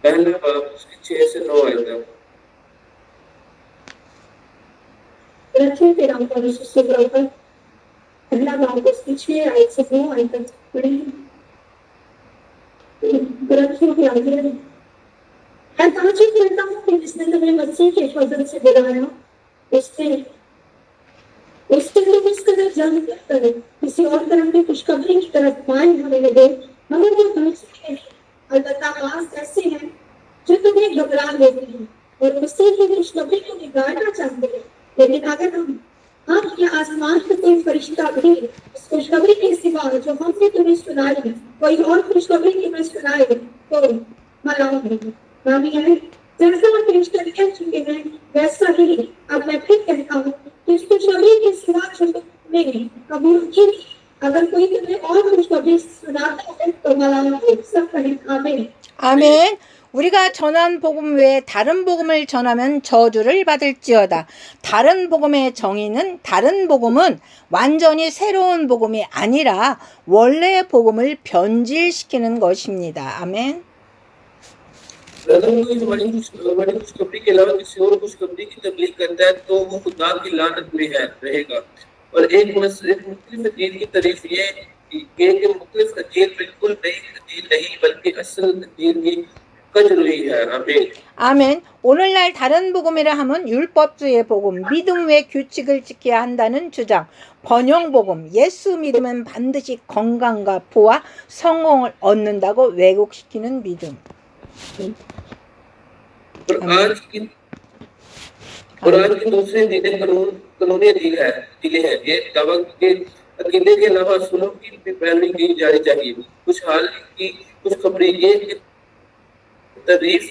पहला बाब उसके 6 से 9 आयत है। ग्रंथियों के नाम पर पहला बाब उसकी 6 आयत से 9 आयत तक पढ़ेंगे। ग्रंथियों के आगे मैं ताजुब करता हूँ कि जिसने तुम्हें मसीह के फजल से दिलाया उससे तुम इस कदर जानकर कर किसी और तरह की खुशखबरी की तरफ माइल होने लगे मगर वो दूसरे अलबत्ता बाज़ ऐसे हैं जो तुम्हें घबरा देते हैं और मसीह की खुशखबरी को बिगाड़ना चाहते हैं। लेकिन अगर हम ये आसमान से कोई फरिश्ता भी उसको खुशखबरी के सिवा जो हमने तुम्हें सुनाई कोई और खुशखबरी तुम्हें सुनाए तो मलाओ नहीं मामी है जैसा हम क्रिश्चियन कह चुके हैं वैसा ही अब मैं फिर कहता हूँ कि इस खुशखबरी के सिवा जो तुमने कबूल की अगर कोई तुम्हें और खुशखबरी सुनाता है तो मलाओ नहीं सब कहें आमीन 아멘. 우리가 전한 복음 외에 다른 복음을 전하면 저주를 받을지어다. 다른 복음의 정의는 다른 복음은 완전히 새로운 복음이 아니라 원래의 복음을 변질시키는 것입니다. 아멘. अगर कोई हमारी खुशखबरी के अलावा किसी और खुशखबरी की तबलीग करता है तो वो खुदा की लानत में है रहेगा और एक मुख्तलिफ अजील की तारीफ ये कि मुख्तलिफ अजील बिल्कुल नई अजील नहीं बल्कि असल अजील की कजरुई है आमीन 아멘. 오늘날 다른 복음이라 하면 율법주의 복음, 믿음 외 규칙을 지켜야 한다는 주장, 번영 복음, 예수 믿으면 반드시 건강과 부와 성공을 얻는다고 왜곡시키는 믿음. और आज की दूसरे दीने कानूनी अजीले हैं ये दावा के अकीदे के अलावा सुलूक की भी पैरवी की जानी चाहिए कुछ हाल की कुछ खबरें ये तारीफ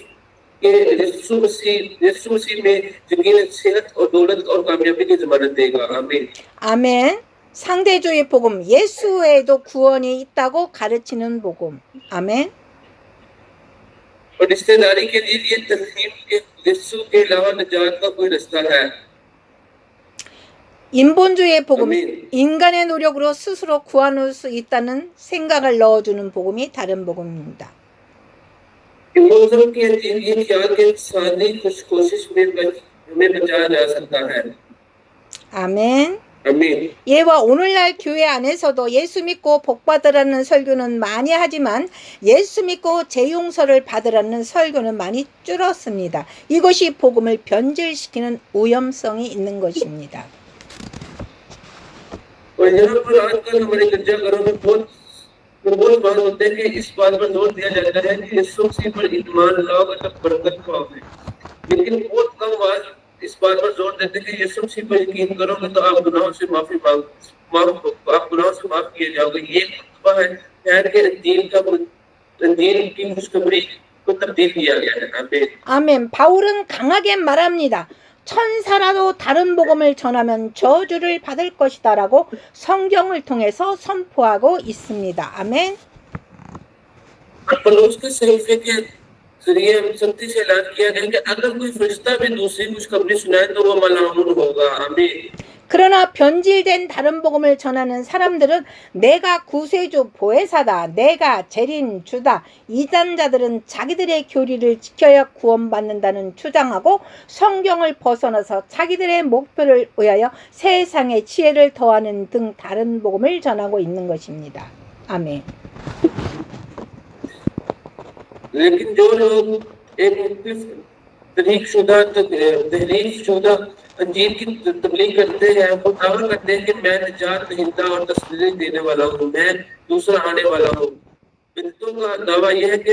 के यीशु मसीह में यकीन सेहत और दौलत और कामयाबी की जमानत देगा आमीन 아멘. 상대주의 복음, 예수 외에도 구원이 있다고 가르치는 복음. 아멘. और रिश्तेदारी के लिए ये तरहीब के यीशु के अलावा निजात का कोई रास्ता है 인본주의 복음, 아멘. 인간의 노력으로 스스로 구할 수 있다는 생각을 넣어주는 복음이 다른 복음입니다. हिंदुइज्म के ये ख्याल के इंसानी कोशिश में हमें बचाया जा सकता है 아멘. आमीन 예와 오늘날 교회 안에서도 예수 믿고 복 받으라는 설교는 많이 하지만 예수 믿고 재용서를 받으라는 설교는 많이 줄었습니다. 이것이 복음을 변질시키는 위험성이 있는 것입니다. और यहाँ पर आजकल हमारे गिरजाघरों में बहुत बात होते हैं कि इस बात पर जोर दिया जाता है कि यीशु मसीह पर ईमान लाओ मतलब बरकत पाओगे लेकिन बहुत कम बात इस बात पर जोर देते हैं कि यीशु मसीह पर यकीन करोगे तो आप गुनाहों से आप गुनाहों से माफ किए जाओगे ये खुतबा है खैर के इंजील की खुशखबरी को तब्दील किया गया है आमीन 아멘. 바울은 강하게 말합니다. 천사라도 다른 복음을 전하면 저주를 받을 것이다라고 성경을 통해서 선포하고 있습니다. 아멘. पलूस के सहीफे के जरिए संगति से ऐलान किया गया कि अगर कोई फरिश्ता भी दूसरी खुशखबरी सुनाए तो वो मलाऊन होगा आमीन 그러나 변질된 다른 복음을 전하는 사람들은 내가 구세주 보혜사다, 내가 재림 주다, 이단자들은 자기들의 교리를 지켜야 구원받는다는 주장하고 성경을 벗어나서 자기들의 목표를 위하여 세상의 지혜를 더하는 등 다른 복음을 전하고 있는 것입니다. 아멘. लेकिन जो लोग एक तहरीक शुदा अंजील की तबलीग करते हैं वो दावा करते हैं कि मैं निजात दहिंदा और तसल्ली देने वाला हूँ मैं दूसरा आने वाला हूँ बिल्कुल का दावा यह है कि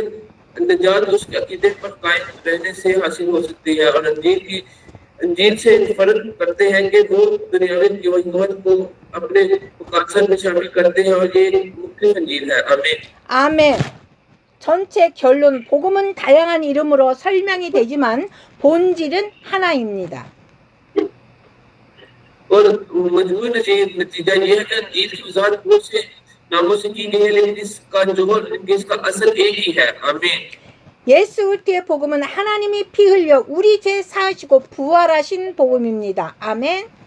निजात उसके अकीदे पर कायम रहने से हासिल हो सकती है और अंजील से फर्क करते हैं कि वो दुनियावी हिकमत को अपने मुकासर में शामिल करते हैं और ये मुख्य अंजील है आमीन 아멘. 전체 결론, 복음은 다양한 이름으로 설명이 되지만 본질은 하나입니다. और मजबूर नतीजा ये है कि अंजील की वजाहत बहुत से नामों से की गई है लेकिन इसका असल एक ही है आमीन 예수 그리스도의 복음은 하나님이 피 흘려 우리 죄 사하시고 부활하신 복음입니다. 아멘.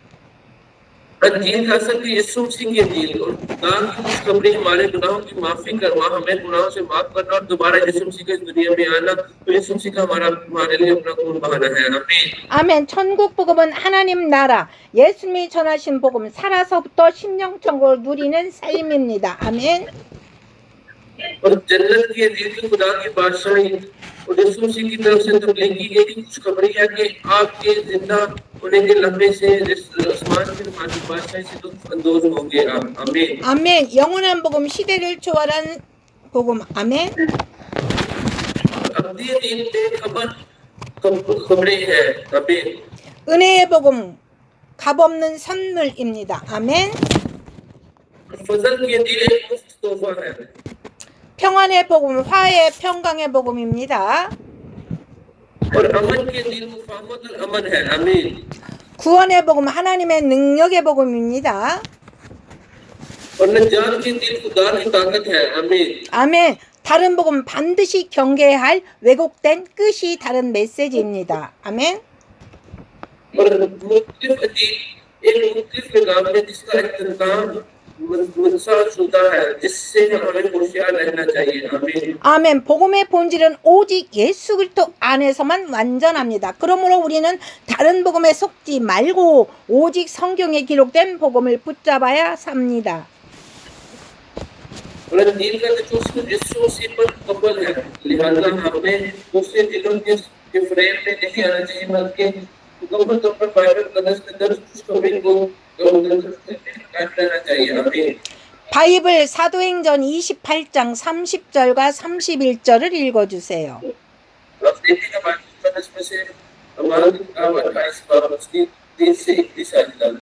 अंजील का असल यीशु मसीह की अंजील और खुदा की खुशखबरी हमारे गुनाहों की माफी करवा हमें गुनाहों से माफ करना और दोबारा यीशु मसीह के इस दुनिया में आना तो यीशु मसीह का हमारे लिए अपना खून बहाना है आमीन 아멘. 천국 복음은 하나님 나라, 예수님이 전하신 복음, 살아서부터 심령천국을 누리는 삶입니다. 아멘. और जन्नत की अंजील की खुदा की बादशाही और यीशु मसीह की तरफ से तबलीग की गई खुशखबरी है कि आपके जिंदा होने के लम्हे से आसमान की बादशाही से लुत्फ अंदोज होंगे आमीन 아멘. 영원한 복음, 시대를 초월한 복음. 아멘. अब्दी दीन पे खबरें हैं आमीन 은혜의 복음, 값없는 선물입니다. 아멘. फजल के लिए एक मुफ्त तोहफा है 평안의 복음, 화해, 평강의 복음입니다. और अमन के लिए मुफाहमत और अमन है आमीन 구원의 복음, 하나님의 능력의 복음입니다. और नजात के लिए खुदा की ताकत है आमीन 아멘. 다른 복음 반드시 경계해야 할 왜곡된 끝이 다른 메시지입니다. 아멘. और मुख्तलिफ अजीब एक मुख्तलिफ पैगाम है जिसका इख्तिताम मनसूखशुदा है जिससे हमें होशियार रहना चाहिए आमीन 아멘. 복음의 본질은 오직 예수 그리스도 안에서만 완전합니다. 그러므로 우리는 다른 복음에 속지 말고 오직 성경에 기록된 복음을 붙잡아야 삽니다. और अंजील का जो यीशु मसीह पर मुकम्मल है लिहाजा हमें दूसरे दिलों के फ्रेम में नहीं आना चाहिए बल्कि मुकम्मल तौर पर बाइबल कदस के दर्ज खुशखबरी को काट लेना चाहिए आमीन 바이블 사도행전 28장 30절과 31절을 읽어주세요. अब देखिएगा बाइबल कदस में से हमारा 28 बाब उसकी 3 से 31 आयत